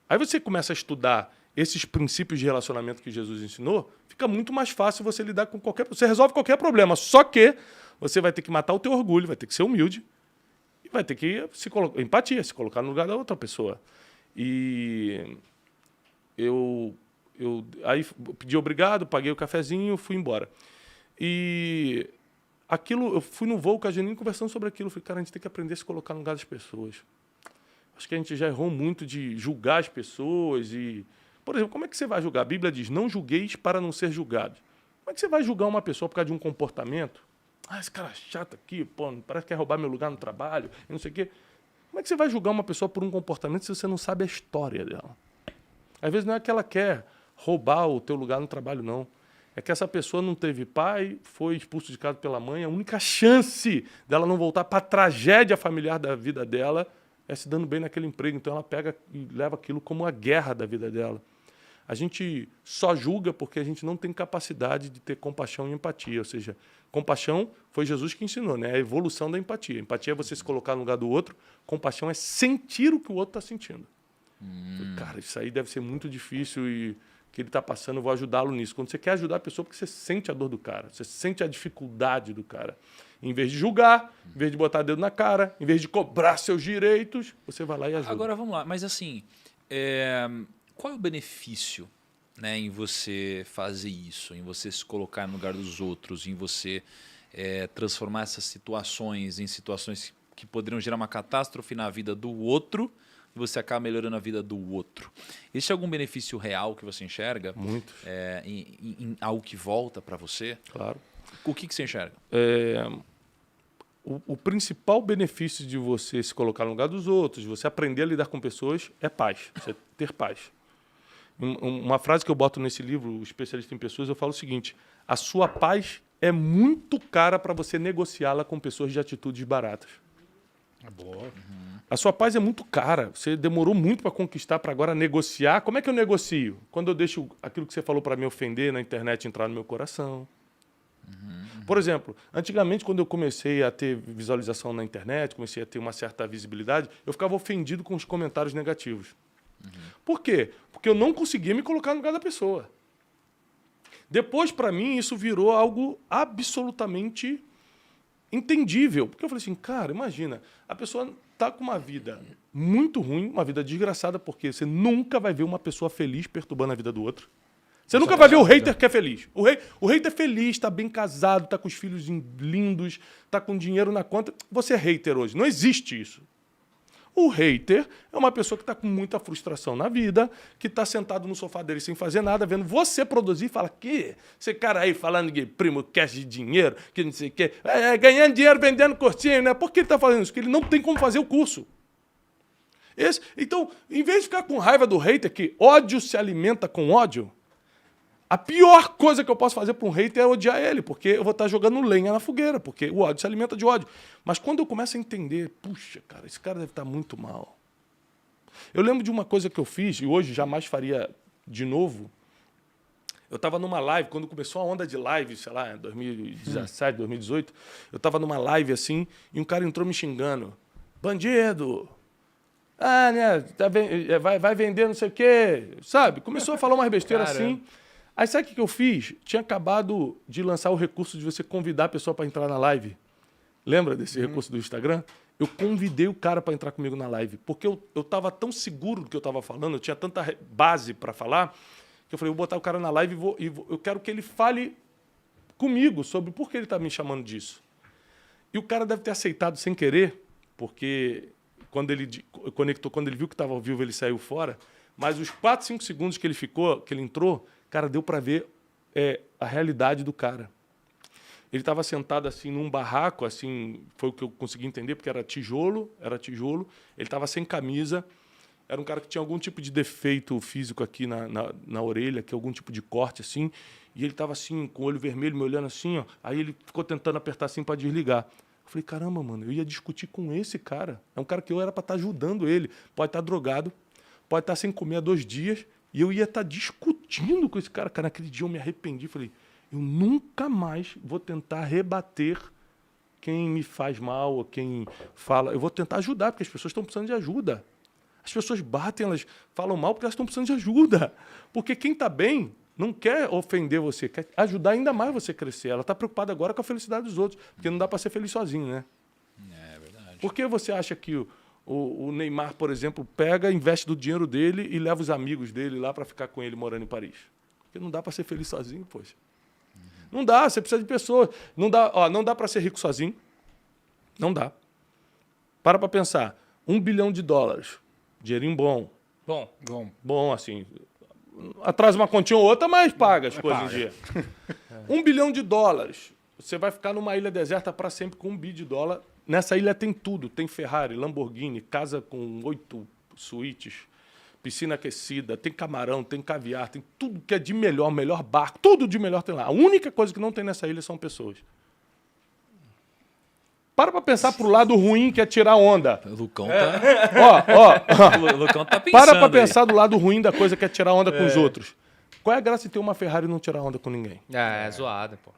Aí você começa a estudar esses princípios de relacionamento que Jesus ensinou, fica muito mais fácil você lidar com você resolve qualquer problema, só que você vai ter que matar o teu orgulho, vai ter que ser humilde e vai ter que empatia, se colocar no lugar da outra pessoa. E eu aí pedi obrigado, paguei o cafezinho, fui embora. E aquilo, eu fui no voo com a Janine conversando sobre aquilo, falei, cara, a gente tem que aprender a se colocar no lugar das pessoas. Acho que a gente já errou muito de julgar as pessoas e... Por exemplo, como é que você vai julgar? A Bíblia diz, não julgueis para não ser julgados. Como é que você vai julgar uma pessoa por causa de um comportamento? Esse cara chato aqui, pô, parece que quer roubar meu lugar no trabalho, e não sei o quê. Como é que você vai julgar uma pessoa por um comportamento se você não sabe a história dela? Às vezes não é que ela quer roubar o teu lugar no trabalho, não. É que essa pessoa não teve pai, foi expulso de casa pela mãe, a única chance dela não voltar para a tragédia familiar da vida dela é se dando bem naquele emprego. Então ela pega e leva aquilo como a guerra da vida dela. A gente só julga porque a gente não tem capacidade de ter compaixão e empatia. Ou seja, compaixão foi Jesus que ensinou, né? É a evolução da empatia. Empatia é você se colocar no lugar do outro. Compaixão é sentir o que o outro está sentindo. Cara, isso aí deve ser muito difícil e o que ele está passando, eu vou ajudá-lo nisso. Quando você quer ajudar a pessoa, porque você sente a dor do cara, você sente a dificuldade do cara. Em vez de julgar, em vez de botar dedo na cara, em vez de cobrar seus direitos, você vai lá e ajuda. Agora vamos lá, mas assim, qual é o benefício né, em você fazer isso, em você se colocar no lugar dos outros, em você transformar essas situações em situações que poderiam gerar uma catástrofe na vida do outro e você acaba melhorando a vida do outro. Existe algum benefício real que você enxerga? Muitos. Em algo que volta para você? Claro. O que você enxerga? O principal benefício de você se colocar no lugar dos outros, de você aprender a lidar com pessoas, é paz. Você ter paz. Uma frase que eu boto nesse livro, O Especialista em Pessoas, eu falo o seguinte: a sua paz é muito cara para você negociá-la com pessoas de atitudes baratas. É boa. A sua paz é muito cara. Você demorou muito para conquistar, para agora negociar. Como é que eu negocio? Quando eu deixo aquilo que você falou para me ofender na internet entrar no meu coração. Por exemplo, antigamente, quando eu comecei a ter visualização na internet, comecei a ter uma certa visibilidade, eu ficava ofendido com os comentários negativos. Por quê? Porque eu não conseguia me colocar no lugar da pessoa. Depois, para mim, isso virou algo absolutamente entendível. Porque eu falei assim, cara, imagina, a pessoa está com uma vida muito ruim, uma vida desgraçada, porque você nunca vai ver uma pessoa feliz perturbando a vida do outro. Você nunca vai ver o hater que é feliz. O hater é feliz, está bem casado, está com os filhos lindos, está com dinheiro na conta. Você é hater hoje. Não existe isso. O hater é uma pessoa que está com muita frustração na vida, que está sentado no sofá dele sem fazer nada, vendo você produzir e fala, que esse cara aí falando de primo cash de dinheiro, que não sei o quê, ganhando dinheiro vendendo cursinho, né? Por que ele está fazendo isso? Porque ele não tem como fazer o curso. Então, em vez de ficar com raiva do hater, que ódio se alimenta com ódio, a pior coisa que eu posso fazer para um hater é odiar ele, porque eu vou estar jogando lenha na fogueira, porque o ódio se alimenta de ódio. Mas quando eu começo a entender, puxa, cara, esse cara deve estar muito mal. Eu lembro de uma coisa que eu fiz, e hoje jamais faria de novo. Eu estava numa live, quando começou a onda de live, sei lá, em 2017, 2018, eu estava numa live assim, e um cara entrou me xingando. Bandido! Ah, né, vai vender não sei o quê, sabe? Começou a falar umas besteiras assim. Aí sabe o que eu fiz? Tinha acabado de lançar o recurso de você convidar a pessoa para entrar na live. Lembra desse recurso do Instagram? Eu convidei o cara para entrar comigo na live, porque eu estava tão seguro do que eu estava falando, eu tinha tanta base para falar, que eu falei, vou botar o cara na live eu quero que ele fale comigo sobre por que ele está me chamando disso. E o cara deve ter aceitado sem querer, porque quando ele conectou, quando ele viu que estava ao vivo, ele saiu fora, mas os 4, 5 segundos que ele ficou, que ele entrou, cara, deu para ver a realidade do cara. Ele estava sentado assim num barraco, assim, foi o que eu consegui entender, porque era tijolo, ele estava sem camisa, era um cara que tinha algum tipo de defeito físico aqui na orelha, aqui, algum tipo de corte, assim, e ele estava assim, com o olho vermelho, me olhando assim, ó, aí ele ficou tentando apertar assim para desligar. Eu falei, caramba, mano, eu ia discutir com esse cara. É um cara que eu era para estar ajudando ele. Pode estar drogado, pode estar sem comer há 2 dias, e eu ia estar discutindo com esse cara. Cara, naquele dia eu me arrependi. Falei, eu nunca mais vou tentar rebater quem me faz mal ou quem fala. Eu vou tentar ajudar, porque as pessoas estão precisando de ajuda. As pessoas batem, elas falam mal porque elas estão precisando de ajuda. Porque quem está bem não quer ofender você, quer ajudar ainda mais você a crescer. Ela está preocupada agora com a felicidade dos outros, porque não dá para ser feliz sozinho, né? É verdade. Por que você acha que o Neymar, por exemplo, pega, investe do dinheiro dele e leva os amigos dele lá para ficar com ele morando em Paris? Porque não dá para ser feliz sozinho, poxa. Não dá, você precisa de pessoas. Não dá para ser rico sozinho. Não dá. Para pensar. $1 bilhão. Dinheirinho bom. Bom, assim. Atrasa uma continha ou outra, mas paga as coisas em dia. $1 bilhão. Você vai ficar numa ilha deserta para sempre com $1 bilhão. Nessa ilha tem tudo. Tem Ferrari, Lamborghini, casa com 8 suítes, piscina aquecida, tem camarão, tem caviar, tem tudo que é de melhor barco, tudo de melhor tem lá. A única coisa que não tem nessa ilha são pessoas. Para pensar pro lado ruim, que é tirar onda. O Lucão tá... O Lucão tá pensando Para pensar do lado ruim da coisa, que é tirar onda com os outros. Qual é a graça de ter uma Ferrari e não tirar onda com ninguém? É zoada, pô.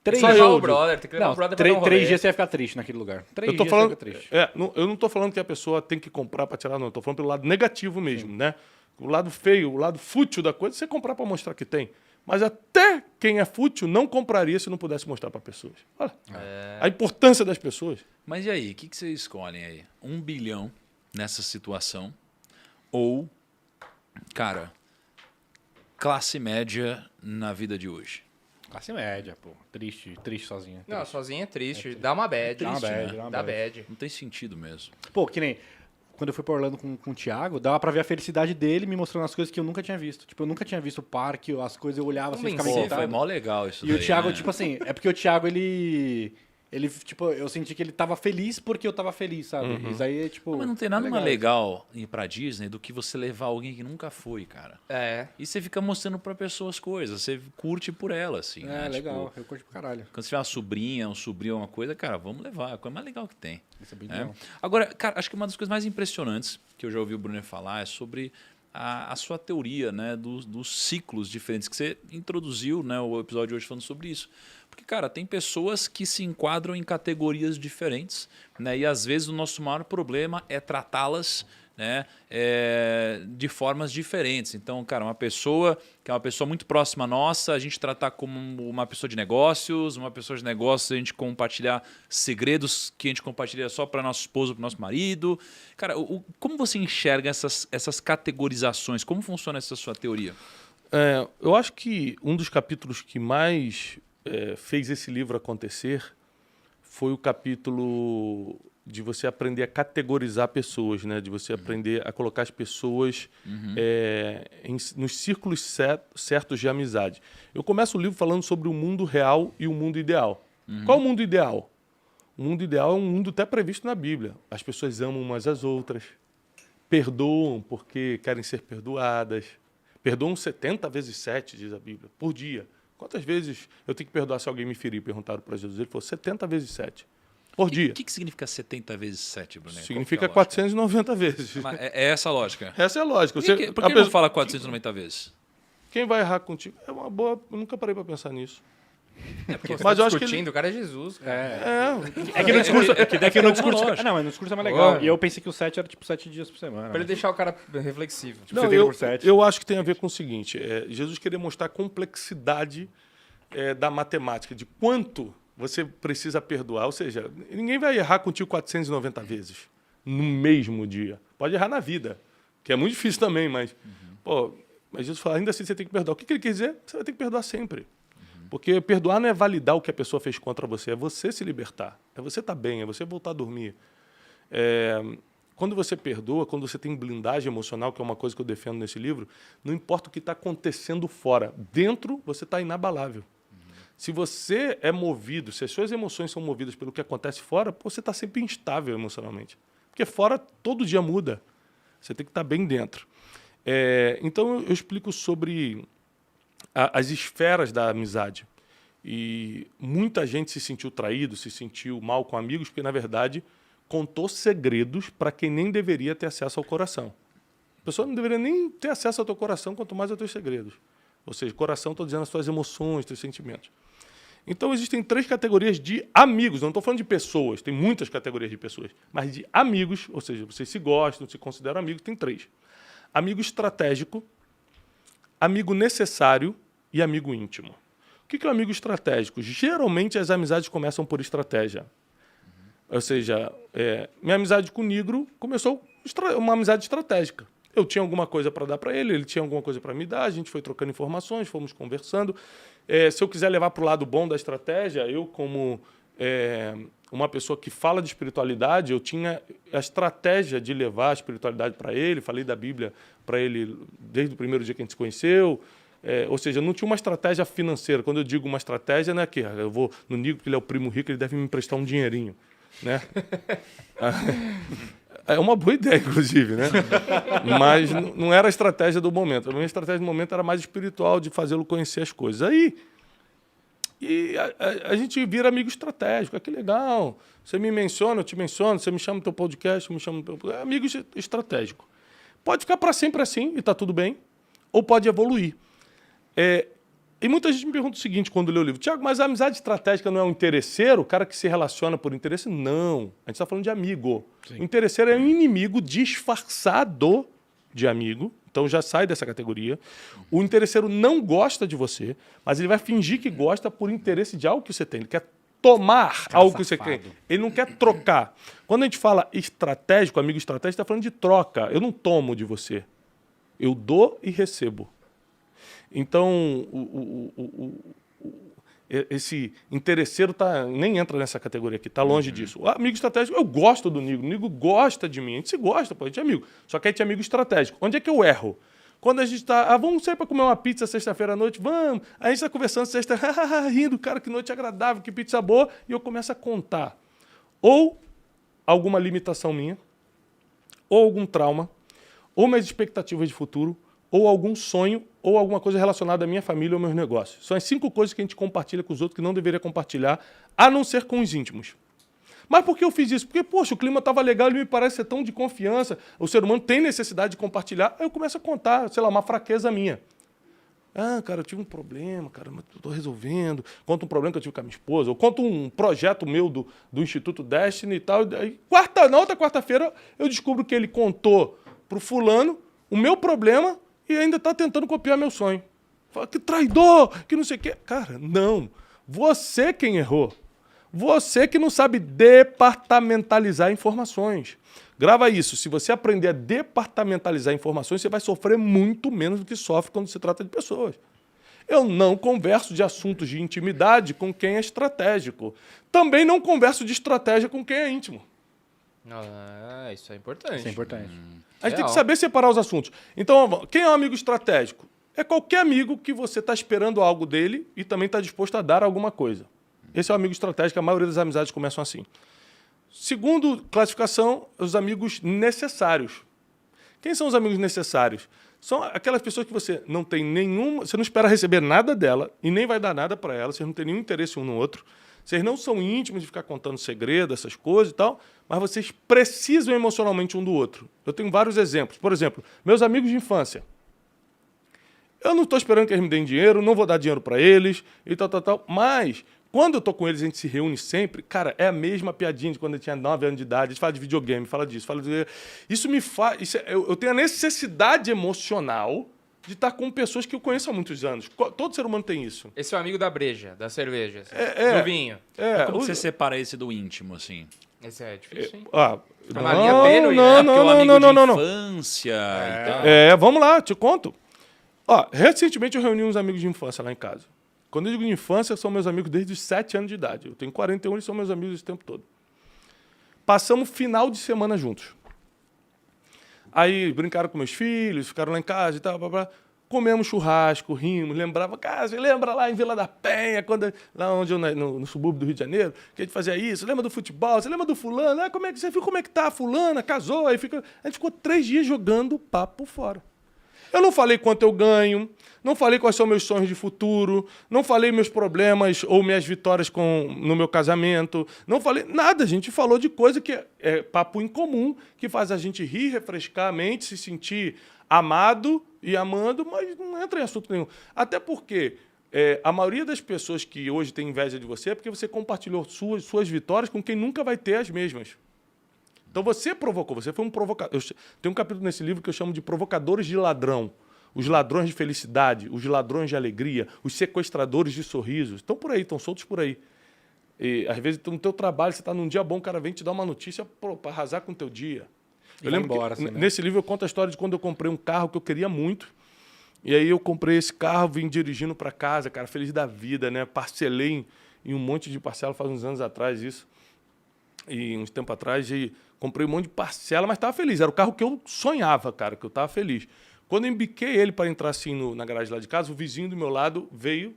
3 Só dias. levar o brother, tem que levar o brother pra dar um rolê. 3 dias você vai ficar triste naquele lugar. 3 dias você vai ficar triste. Eu não estou falando que a pessoa tem que comprar para tirar, não. Estou falando pelo lado negativo mesmo, né? O lado feio, o lado fútil da coisa, você comprar para mostrar que tem. Mas até quem é fútil não compraria se não pudesse mostrar para pessoas. Olha, a importância das pessoas. Mas e aí, o que vocês escolhem aí? 1 bilhão nessa situação ou, cara, classe média na vida de hoje? Classe média, pô. Triste sozinha. Não, sozinho é triste. Dá uma bad. Dá uma triste, bad, né? dá uma Dá bad. bad. Não tem sentido mesmo. Pô, que nem... Quando eu fui pra Orlando com o Thiago, dava pra ver a felicidade dele me mostrando as coisas que eu nunca tinha visto. Tipo, eu nunca tinha visto o parque, as coisas, eu olhava assim, ficava Convencido. Pô, foi encantado. mó legal isso E daí, o Thiago, né? tipo assim, é porque o Thiago, ele, tipo, eu senti que ele tava feliz porque eu tava feliz, sabe? Isso aí, tipo... Não, mas não tem nada é mais legal ir pra Disney do que você levar alguém que nunca foi, cara. É. E você fica mostrando pra pessoa as coisas, você curte por ela, assim, É, né? legal, Tipo, eu curto pra caralho. quando você tiver uma sobrinha, um sobrinho, uma coisa, cara, vamos levar, é a coisa mais legal que tem. Isso é bem Né? legal. Agora, cara, acho que uma das coisas mais impressionantes que eu já ouvi o Bruno falar é sobre a sua teoria, né, dos ciclos diferentes que você introduziu, né, o episódio de hoje falando sobre isso. Porque, cara, tem pessoas que se enquadram em categorias diferentes, né, e às vezes o nosso maior problema é tratá-las, né, de formas diferentes. Então, cara, uma pessoa que é uma pessoa muito próxima nossa, a gente tratar como uma pessoa de negócios, uma pessoa de negócios, a gente compartilhar segredos que a gente compartilha só para nosso esposo, para nosso marido. Cara, como você enxerga essas categorizações? Como funciona essa sua teoria? Eu acho que um dos capítulos que mais fez esse livro acontecer foi o capítulo de você aprender a categorizar pessoas, né? De você aprender a colocar as pessoas nos círculos certos de amizade. Eu começo o livro falando sobre o mundo real e o mundo ideal. Qual é o mundo ideal? O mundo ideal é um mundo até previsto na Bíblia. As pessoas amam umas às outras, perdoam porque querem ser perdoadas, perdoam 70 vezes 7, diz a Bíblia, por dia. Quantas vezes eu tenho que perdoar se alguém me ferir? Perguntaram para Jesus. Ele falou 70 vezes 7. Por dia. O que significa 70 vezes 7, Bruno? Significa 490 vezes. Mas é essa a lógica. Essa é a lógica. Por que não fala 490 vezes? Quem vai errar contigo? É uma boa... Eu nunca parei para pensar nisso. Mas eu acho que o cara é Jesus. É que no discurso... É que no discurso... lógica. Não, mas no discurso é mais legal. Pô. E eu pensei que o 7 era tipo 7 dias por semana. Pra ele deixar o cara reflexivo. Tipo, 70 por 7. Eu acho que tem a ver com o seguinte. Jesus queria mostrar a complexidade da matemática, de quanto você precisa perdoar. Ou seja, ninguém vai errar contigo 490 vezes no mesmo dia. Pode errar na vida, que é muito difícil também, mas... mas Jesus fala, ainda assim você tem que perdoar. O que ele quer dizer? Você vai ter que perdoar sempre. Porque perdoar não é validar o que a pessoa fez contra você, é você se libertar, é você estar bem, é você voltar a dormir. Quando você perdoa, quando você tem blindagem emocional, que é uma coisa que eu defendo nesse livro, não importa o que está acontecendo fora, dentro você está inabalável. Se você é movido, se as suas emoções são movidas pelo que acontece fora, você está sempre instável emocionalmente. Porque fora todo dia muda, você tem que estar bem dentro. Então eu explico sobre as esferas da amizade. E muita gente se sentiu traído, se sentiu mal com amigos, porque, na verdade, contou segredos para quem nem deveria ter acesso ao coração. A pessoa não deveria nem ter acesso ao teu coração, quanto mais aos teus segredos. Ou seja, coração, estou dizendo as tuas emoções, teus sentimentos. Então, existem 3 categorias de amigos. Eu não estou falando de pessoas, tem muitas categorias de pessoas. Mas de amigos, ou seja, vocês se gostam, se consideram amigos, tem 3. Amigo estratégico, amigo necessário e amigo íntimo. O que é um amigo estratégico? Geralmente as amizades começam por estratégia. Ou seja, minha amizade com o Nigro começou uma amizade estratégica. Eu tinha alguma coisa para dar para ele, ele tinha alguma coisa para me dar, a gente foi trocando informações, fomos conversando. Se eu quiser levar para o lado bom da estratégia, eu como uma pessoa que fala de espiritualidade, eu tinha a estratégia de levar a espiritualidade para ele, falei da Bíblia para ele desde o primeiro dia que a gente se conheceu. Ou seja, não tinha uma estratégia financeira. Quando eu digo uma estratégia, não é que eu vou no Nico, porque ele é o primo rico, ele deve me emprestar um dinheirinho. Né? É uma boa ideia, inclusive, né? Mas não era a estratégia do momento. A minha estratégia do momento era mais espiritual, de fazê-lo conhecer as coisas. Aí, a gente vira amigo estratégico. Que legal. Você me menciona, eu te menciono. Você me chama no teu podcast, eu me chamo no teu podcast. Amigo estratégico. Pode ficar para sempre assim, e está tudo bem. Ou pode evoluir. E muita gente me pergunta o seguinte quando lê o livro. Tiago, mas a amizade estratégica não é um interesseiro? O cara que se relaciona por interesse? Não. A gente está falando de amigo. Sim. O interesseiro é um inimigo disfarçado de amigo. Então já sai dessa categoria. O interesseiro não gosta de você, mas ele vai fingir que gosta por interesse de algo que você tem. Ele quer tomar algo que você quer. Ele não quer trocar. Quando a gente fala estratégico, amigo estratégico, está falando de troca. Eu não tomo de você. Eu dou e recebo. Então, esse interesseiro nem entra nessa categoria aqui, tá longe disso. O amigo estratégico, eu gosto do Nigo, o Nigo gosta de mim, a gente se gosta, pô, a gente é amigo. Só que a gente é amigo estratégico. Onde é que eu erro? Quando a gente tá, vamos sair para comer uma pizza sexta-feira à noite, vamos. A gente tá conversando sexta, rindo, cara, que noite agradável, que pizza boa, e eu começo a contar. Ou alguma limitação minha, ou algum trauma, ou minhas expectativas de futuro, ou algum sonho, ou alguma coisa relacionada à minha família ou meus negócios. São as 5 coisas que a gente compartilha com os outros que não deveria compartilhar, a não ser com os íntimos. Mas por que eu fiz isso? Porque, poxa, o clima estava legal, ele me parece ser tão de confiança, o ser humano tem necessidade de compartilhar, aí eu começo a contar, sei lá, uma fraqueza minha. Cara, eu tive um problema, cara, mas estou resolvendo. Conto um problema que eu tive com a minha esposa, ou conto um projeto meu do Instituto Destiny e tal. Aí, na outra quarta-feira, eu descubro que ele contou pro fulano o meu problema e ainda está tentando copiar meu sonho. Fala, que traidor, que não sei o quê. Cara, não. Você quem errou. Você que não sabe departamentalizar informações. Grava isso. Se você aprender a departamentalizar informações, você vai sofrer muito menos do que sofre quando se trata de pessoas. Eu não converso de assuntos de intimidade com quem é estratégico. Também não converso de estratégia com quem é íntimo. Isso é importante. Isso é importante. A gente tem que saber separar os assuntos. Então, quem é um amigo estratégico? É qualquer amigo que você está esperando algo dele e também está disposto a dar alguma coisa. Esse é o amigo estratégico, a maioria das amizades começam assim. Segundo classificação, os amigos necessários. Quem são os amigos necessários? São aquelas pessoas que você não tem nenhuma... Você não espera receber nada dela e nem vai dar nada para ela, vocês não têm nenhum interesse um no outro. Vocês não são íntimos de ficar contando segredo, essas coisas e tal, mas vocês precisam emocionalmente um do outro. Eu tenho vários exemplos. Por exemplo, meus amigos de infância. Eu não estou esperando que eles me deem dinheiro, não vou dar dinheiro para eles e tal, mas... Quando eu tô com eles, a gente se reúne sempre. Cara, é a mesma piadinha de quando eu tinha 9 anos de idade. A gente fala de videogame, fala disso. Isso me faz... Eu tenho a necessidade emocional de estar com pessoas que eu conheço há muitos anos. Todo ser humano tem isso. Esse é o amigo da breja, da cerveja, do vinho. Como você separa esse do íntimo, assim? Esse é difícil, hein? Uma linha tênue, Não, né? porque o amigo de infância e tal. Vamos lá, te conto. Recentemente eu reuni uns amigos de infância lá em casa. Quando eu digo de infância, são meus amigos desde os 7 anos de idade. Eu tenho 41 e eles são meus amigos esse tempo todo. Passamos final de semana juntos. Aí brincaram com meus filhos, ficaram lá em casa e tal, comemos churrasco, rimos, lembrava, cara, você lembra lá em Vila da Penha, lá onde eu, no subúrbio do Rio de Janeiro, que a gente fazia isso, lembra do futebol, você lembra do fulano, você viu como é que tá a fulana, casou, a gente ficou 3 dias jogando papo fora. Eu não falei quanto eu ganho, não falei quais são meus sonhos de futuro, não falei meus problemas ou minhas vitórias no meu casamento, não falei nada. A gente falou de coisa que é papo em comum, que faz a gente rir, refrescar a mente, se sentir amado e amando, mas não entra em assunto nenhum. Até porque a maioria das pessoas que hoje tem inveja de você é porque você compartilhou suas vitórias com quem nunca vai ter as mesmas. Então você provocou, você foi um provocador. Tem um capítulo nesse livro que eu chamo de provocadores de ladrão. Os ladrões de felicidade, os ladrões de alegria, os sequestradores de sorrisos. Estão por aí, estão soltos por aí. E, às vezes, no teu trabalho, você está num dia bom, o cara vem te dar uma notícia para arrasar com o teu dia. Eu lembro que nesse livro eu conto a história de quando eu comprei um carro que eu queria muito. E aí eu comprei esse carro, vim dirigindo para casa, cara, feliz da vida, né? Parcelei em um monte de parcela, faz uns anos atrás isso. E uns tempo atrás, e comprei um monte de parcela, mas estava feliz. Era o carro que eu sonhava, cara, que eu estava feliz. Quando eu embiquei ele para entrar assim na garagem lá de casa, o vizinho do meu lado veio.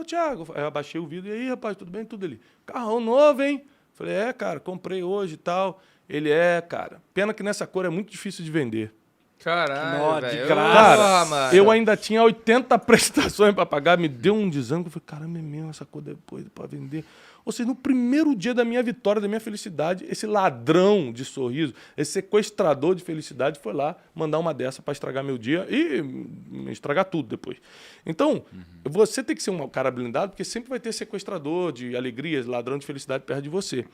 Thiago, eu abaixei o vidro. E aí, rapaz, tudo bem? Tudo ali. Carrão novo, hein? Falei, cara, comprei hoje e tal. Ele cara. Pena que nessa cor é muito difícil de vender. Caralho, velho. De graça. Eu ainda tinha 80 prestações para pagar, me deu um desânimo. Eu falei, caramba, é mesmo essa cor depois para vender. Ou seja, no primeiro dia da minha vitória, da minha felicidade, esse ladrão de sorriso, esse sequestrador de felicidade foi lá mandar uma dessa para estragar meu dia e estragar tudo depois. Então, você tem que ser um cara blindado, porque sempre vai ter sequestrador de alegrias, ladrão de felicidade perto de você.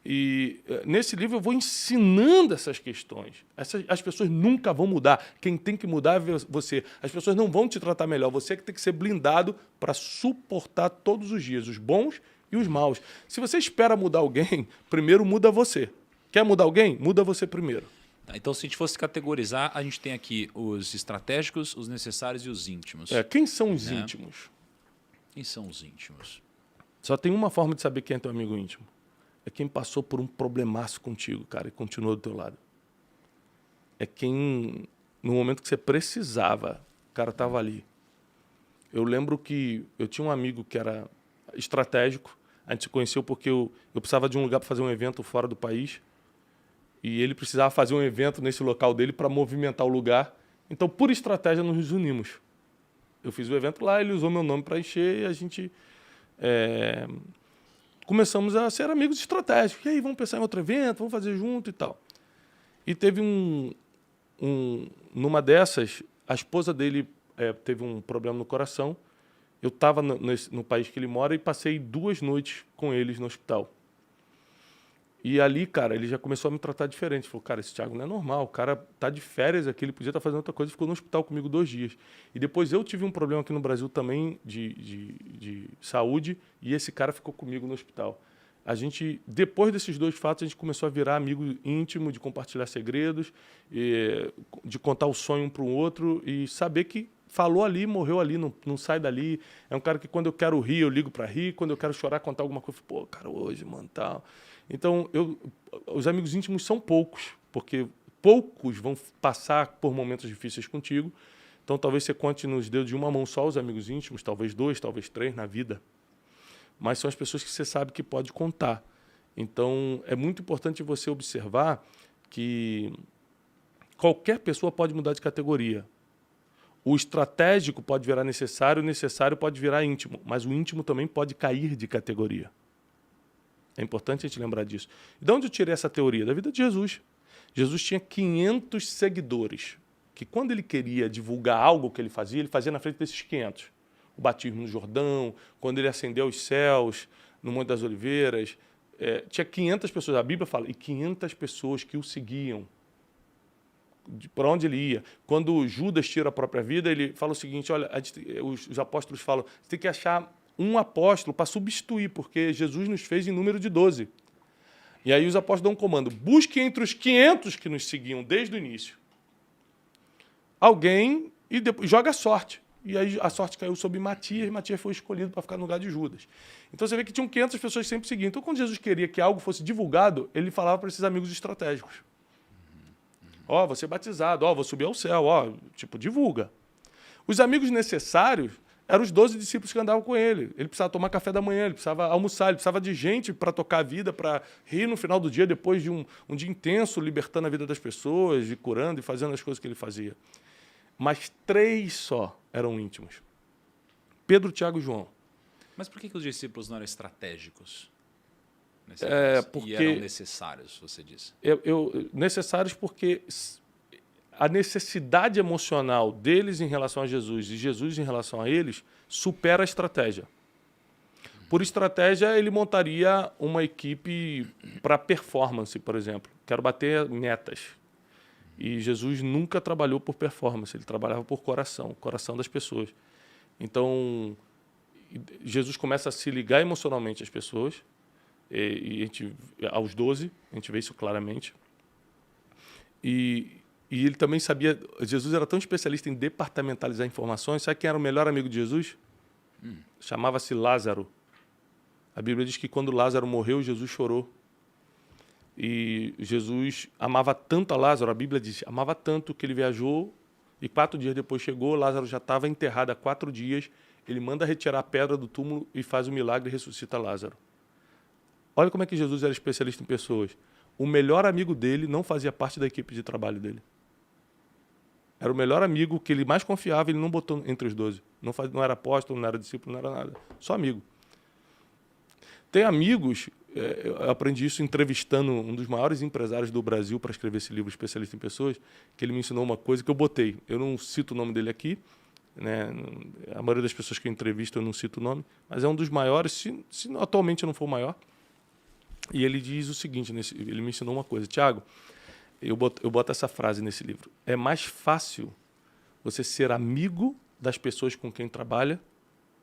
E nesse livro eu vou ensinando essas questões. As pessoas nunca vão mudar. Quem tem que mudar é você. As pessoas não vão te tratar melhor. Você que tem que ser blindado para suportar todos os dias, os bons e os maus. Se você espera mudar alguém, primeiro muda você. Quer mudar alguém? Muda você primeiro. Então, se a gente fosse categorizar, a gente tem aqui os estratégicos, os necessários e os íntimos. Quem são os íntimos? Quem são os íntimos? Só tem uma forma de saber quem é teu amigo íntimo. É quem passou por um problemaço contigo, cara, e continuou do teu lado. É quem, no momento que você precisava, o cara estava ali. Eu lembro que eu tinha um amigo que era estratégico. A gente se conheceu porque eu precisava de um lugar para fazer um evento fora do país. E ele precisava fazer um evento nesse local dele para movimentar o lugar. Então, por estratégia, nos unimos. Eu fiz o evento lá, ele usou meu nome para encher e a gente começamos a ser amigos estratégicos. E aí, vamos pensar em outro evento, vamos fazer junto e tal. E teve numa dessas, a esposa dele teve um problema no coração. Eu estava no país que ele mora e passei 2 noites com eles no hospital. E ali, cara, ele já começou a me tratar diferente. Falou, cara, esse Thiago não é normal. O cara tá de férias aqui, ele podia estar fazendo outra coisa. Ficou no hospital comigo 2 dias. E depois eu tive um problema aqui no Brasil também de saúde e esse cara ficou comigo no hospital. A gente, depois desses 2 fatos, a gente começou a virar amigo íntimo, de compartilhar segredos, de contar o sonho um para o outro e saber que falou ali, morreu ali, não sai dali. É um cara que quando eu quero rir, eu ligo para rir. Quando eu quero chorar, contar alguma coisa, pô, cara, hoje, mano, tal. Então, os amigos íntimos são poucos, porque poucos vão passar por momentos difíceis contigo. Então, talvez você conte nos dedos de uma mão só os amigos íntimos, talvez 2, talvez 3 na vida. Mas são as pessoas que você sabe que pode contar. Então, é muito importante você observar que qualquer pessoa pode mudar de categoria. O estratégico pode virar necessário, o necessário pode virar íntimo, mas o íntimo também pode cair de categoria. É importante a gente lembrar disso. E de onde eu tirei essa teoria? Da vida de Jesus. Jesus tinha 500 seguidores, que quando ele queria divulgar algo que ele fazia na frente desses 500. O batismo no Jordão, quando ele ascendeu aos céus, no Monte das Oliveiras. Tinha 500 pessoas, a Bíblia fala, e 500 pessoas que o seguiam. Para onde ele ia. Quando Judas tira a própria vida, ele fala o seguinte, olha, os apóstolos falam, você tem que achar um apóstolo para substituir, porque Jesus nos fez em número de 12. E aí os apóstolos dão um comando, busque entre os 500 que nos seguiam desde o início alguém e depois joga a sorte. E aí a sorte caiu sobre Matias, e Matias foi escolhido para ficar no lugar de Judas. Então você vê que tinham 500 pessoas que sempre seguiam. Então quando Jesus queria que algo fosse divulgado, ele falava para esses amigos estratégicos. Ó, vou ser batizado, vou subir ao céu, divulga. Os amigos necessários eram os 12 discípulos que andavam com ele. Ele precisava tomar café da manhã, ele precisava almoçar, ele precisava de gente para tocar a vida, para rir no final do dia, depois de um dia intenso, libertando a vida das pessoas, e curando e fazendo as coisas que ele fazia. Mas 3 só eram íntimos. Pedro, Tiago e João. Mas por que os discípulos não eram estratégicos? Porque... E eram necessários, você disse. Necessários porque a necessidade emocional deles em relação a Jesus e Jesus em relação a eles supera a estratégia. Por estratégia, ele montaria uma equipe para performance, por exemplo. Quero bater metas. E Jesus nunca trabalhou por performance, ele trabalhava por coração, o coração das pessoas. Então, Jesus começa a se ligar emocionalmente às pessoas, aos 12, a gente vê isso claramente. E ele também sabia, Jesus era tão especialista em departamentalizar informações, sabe quem era o melhor amigo de Jesus? Chamava-se Lázaro. A Bíblia diz que quando Lázaro morreu, Jesus chorou. E Jesus amava tanto a Lázaro, a Bíblia diz, amava tanto que ele viajou e 4 dias depois chegou, Lázaro já estava enterrado há 4 dias, ele manda retirar a pedra do túmulo e faz o milagre e ressuscita Lázaro. Olha como é que Jesus era especialista em pessoas. O melhor amigo dele não fazia parte da equipe de trabalho dele. Era o melhor amigo que ele mais confiava, ele não botou entre os 12. Não era apóstolo, não era discípulo, não era nada. Só amigo. Tem amigos, eu aprendi isso entrevistando um dos maiores empresários do Brasil para escrever esse livro, Especialista em Pessoas, que ele me ensinou uma coisa que eu botei. Eu não cito o nome dele aqui, né? A maioria das pessoas que eu entrevisto eu não cito o nome, mas é um dos maiores, se atualmente não for o maior. E ele diz o seguinte, ele me ensinou uma coisa, Thiago, eu boto essa frase nesse livro, é mais fácil você ser amigo das pessoas com quem trabalha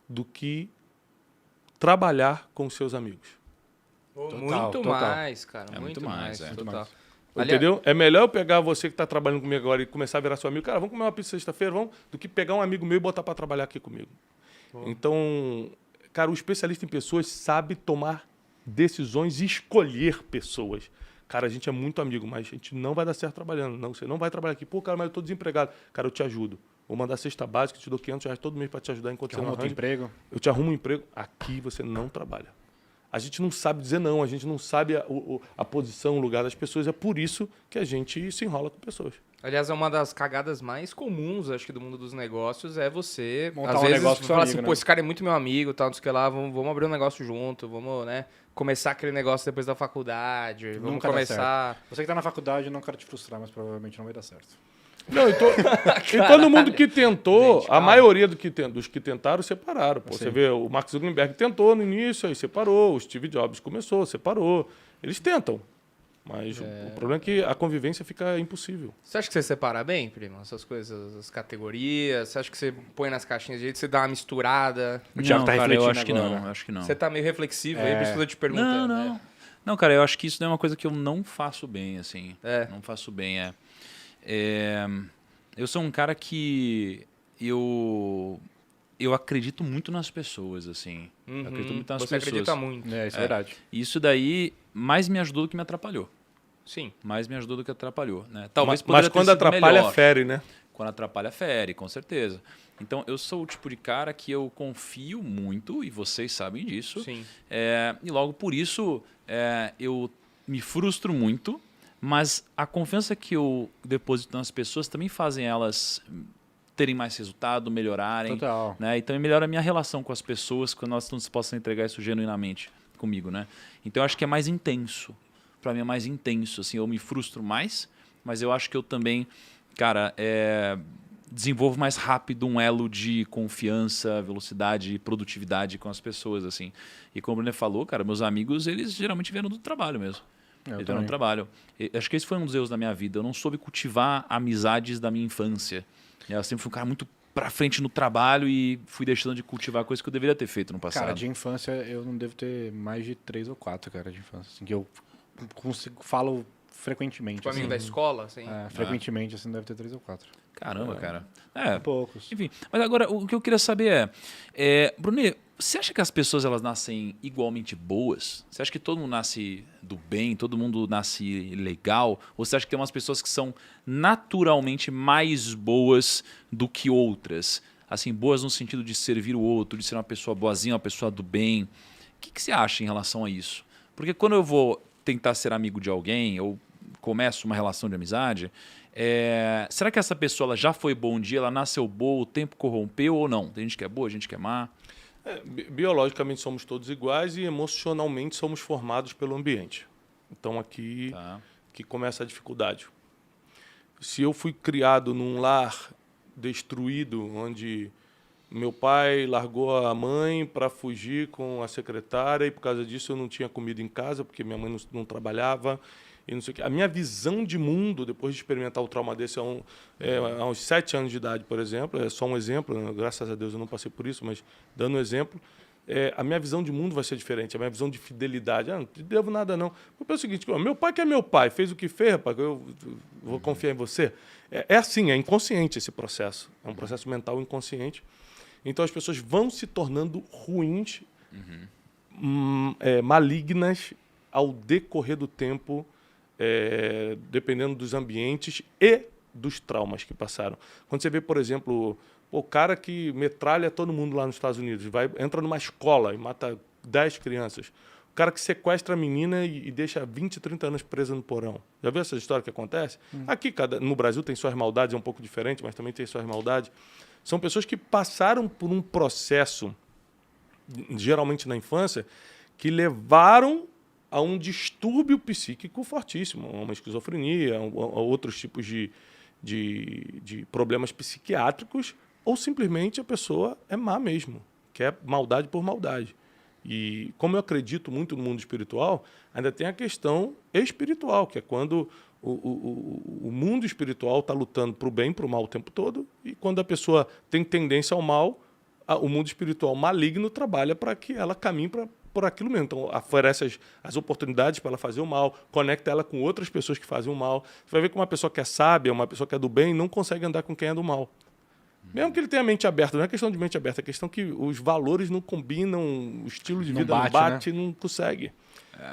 do que trabalhar com seus amigos. Muito mais, cara. É muito muito mais, mais. é. Total. Entendeu? É melhor eu pegar você que está trabalhando comigo agora e começar a virar seu amigo. Cara, vamos comer uma pizza sexta-feira, vamos? Do que pegar um amigo meu e botar para trabalhar aqui comigo. Então, cara, o especialista em pessoas sabe tomar decisões e escolher pessoas. Cara, a gente é muito amigo, mas a gente não vai dar certo trabalhando. Não, você não vai trabalhar aqui. Pô, cara, mas eu estou desempregado. Cara, eu te ajudo. Vou mandar cesta básica, te dou R$500 todo mês para te ajudar enquanto você não outro arranja. emprego. Eu te arrumo um emprego. Aqui você não trabalha. A gente não sabe dizer não, a gente não sabe a posição, o lugar das pessoas. É por isso que a gente se enrola com pessoas. Aliás, é uma das cagadas mais comuns, acho que, do mundo dos negócios, é você, Montar às um vezes, negócio com seu falar amigo, assim, né? pô, esse cara é muito meu amigo, tal, não sei o que lá, vamos abrir um negócio junto, vamos, né, começar aquele negócio depois da faculdade, vamos Nunca dá começar... Você que tá na faculdade, não quero te frustrar, mas provavelmente não vai dar certo. Não, e todo mundo que tentou, Gente, a calma. maioria dos que tentaram, separaram. Pô. Sim. Você vê, o Mark Zuckerberg tentou no início, aí separou. O Steve Jobs começou, separou. Eles tentam. Mas o problema é que a convivência fica impossível. Você acha que você separa bem, primo, essas coisas, as categorias? Você acha que você põe nas caixinhas de jeito, você dá uma misturada? O Thiago Não, tá cara, eu refletindo acho que agora. não, acho que não. Você tá meio reflexivo aí, por isso que eu tô te perguntando. Não. né? Não, cara, eu acho que isso não é uma coisa que eu não faço bem, assim. É. Não faço bem, eu sou um cara que eu acredito muito nas pessoas, assim. Eu acredito muito nas Você pessoas. acredita muito. É, isso é verdade. Isso daí mais me ajudou do que me atrapalhou. Sim. Mais me ajudou do que atrapalhou, né? Talvez Mas poderia ter quando sido atrapalha, melhor. fere, né? Quando atrapalha, fere, com certeza. Então, eu sou o tipo de cara que eu confio muito, e vocês sabem disso. Sim. E logo por isso, eu me frustro muito, mas a confiança que eu deposito nas pessoas também fazem elas terem mais resultado, melhorarem. Total. Né? E também melhora a minha relação com as pessoas, quando elas não possam entregar isso genuinamente comigo. Né? Então, eu acho que é mais intenso. Para mim é mais intenso. Assim, eu me frustro mais, mas eu acho que eu também, cara, desenvolvo mais rápido um elo de confiança, velocidade e produtividade com as pessoas, assim. E como o Bruno falou, cara, meus amigos, eles geralmente vieram do trabalho mesmo. Eles vieram do trabalho. Acho que esse foi um dos erros da minha vida. Eu não soube cultivar amizades da minha infância. Eu sempre fui um cara muito pra frente no trabalho e fui deixando de cultivar coisas que eu deveria ter feito no passado. Cara, de infância eu não devo ter mais de 3 ou 4, cara, de infância. Assim, que eu falo frequentemente. Tipo, amigo assim. da escola, assim. Frequentemente, assim, deve ter 3 ou 4. Caramba, cara. Poucos. Enfim, mas agora o que eu queria saber Brunet, você acha que as pessoas elas nascem igualmente boas? Você acha que todo mundo nasce do bem, todo mundo nasce legal? Ou você acha que tem umas pessoas que são naturalmente mais boas do que outras? Assim, boas no sentido de servir o outro, de ser uma pessoa boazinha, uma pessoa do bem. O que você acha em relação a isso? Porque quando eu vou tentar ser amigo de alguém, ou começo uma relação de amizade, será que essa pessoa ela já foi boa um dia, ela nasceu boa, o tempo corrompeu ou não? Tem gente que é boa, gente que é má. Biologicamente somos todos iguais e emocionalmente somos formados pelo ambiente. Então aqui que começa a dificuldade. Se eu fui criado num lar destruído, onde meu pai largou a mãe para fugir com a secretária e por causa disso eu não tinha comida em casa, porque minha mãe não trabalhava. E não sei o quê. A minha visão de mundo, depois de experimentar o trauma desse há uns 7 anos de idade, por exemplo, é só um exemplo, né? Graças a Deus eu não passei por isso, mas dando um exemplo, a minha visão de mundo vai ser diferente, a minha visão de fidelidade. Não te devo nada, não. Porque é o seguinte, meu pai que é meu pai, fez o que fez, rapaz, eu vou confiar em você. É assim, é inconsciente esse processo. É um processo mental inconsciente. Então as pessoas vão se tornando ruins, malignas ao decorrer do tempo, dependendo dos ambientes e dos traumas que passaram. Quando você vê, por exemplo, o cara que metralha todo mundo lá nos Estados Unidos, entra numa escola e mata 10 crianças. O cara que sequestra a menina e deixa 20, 30 anos presa no porão. Já viu essa história que acontece? Aqui, no Brasil, tem suas maldades, é um pouco diferente, mas também tem suas maldades. São pessoas que passaram por um processo, geralmente na infância, que levaram a um distúrbio psíquico fortíssimo, a uma esquizofrenia, a outros tipos de problemas psiquiátricos, ou simplesmente a pessoa é má mesmo, quer maldade por maldade. E como eu acredito muito no mundo espiritual, ainda tem a questão espiritual, que é quando o mundo espiritual está lutando para o bem e para o mal o tempo todo, e quando a pessoa tem tendência ao mal, o mundo espiritual maligno trabalha para que ela caminhe para por aquilo mesmo. Então, oferece as oportunidades para ela fazer o mal, conecta ela com outras pessoas que fazem o mal. Você vai ver que uma pessoa que é sábia, uma pessoa que é do bem, não consegue andar com quem é do mal. Mesmo que ele tenha a mente aberta, não é questão de mente aberta, é questão que os valores não combinam, o estilo de vida não bate, né? não consegue.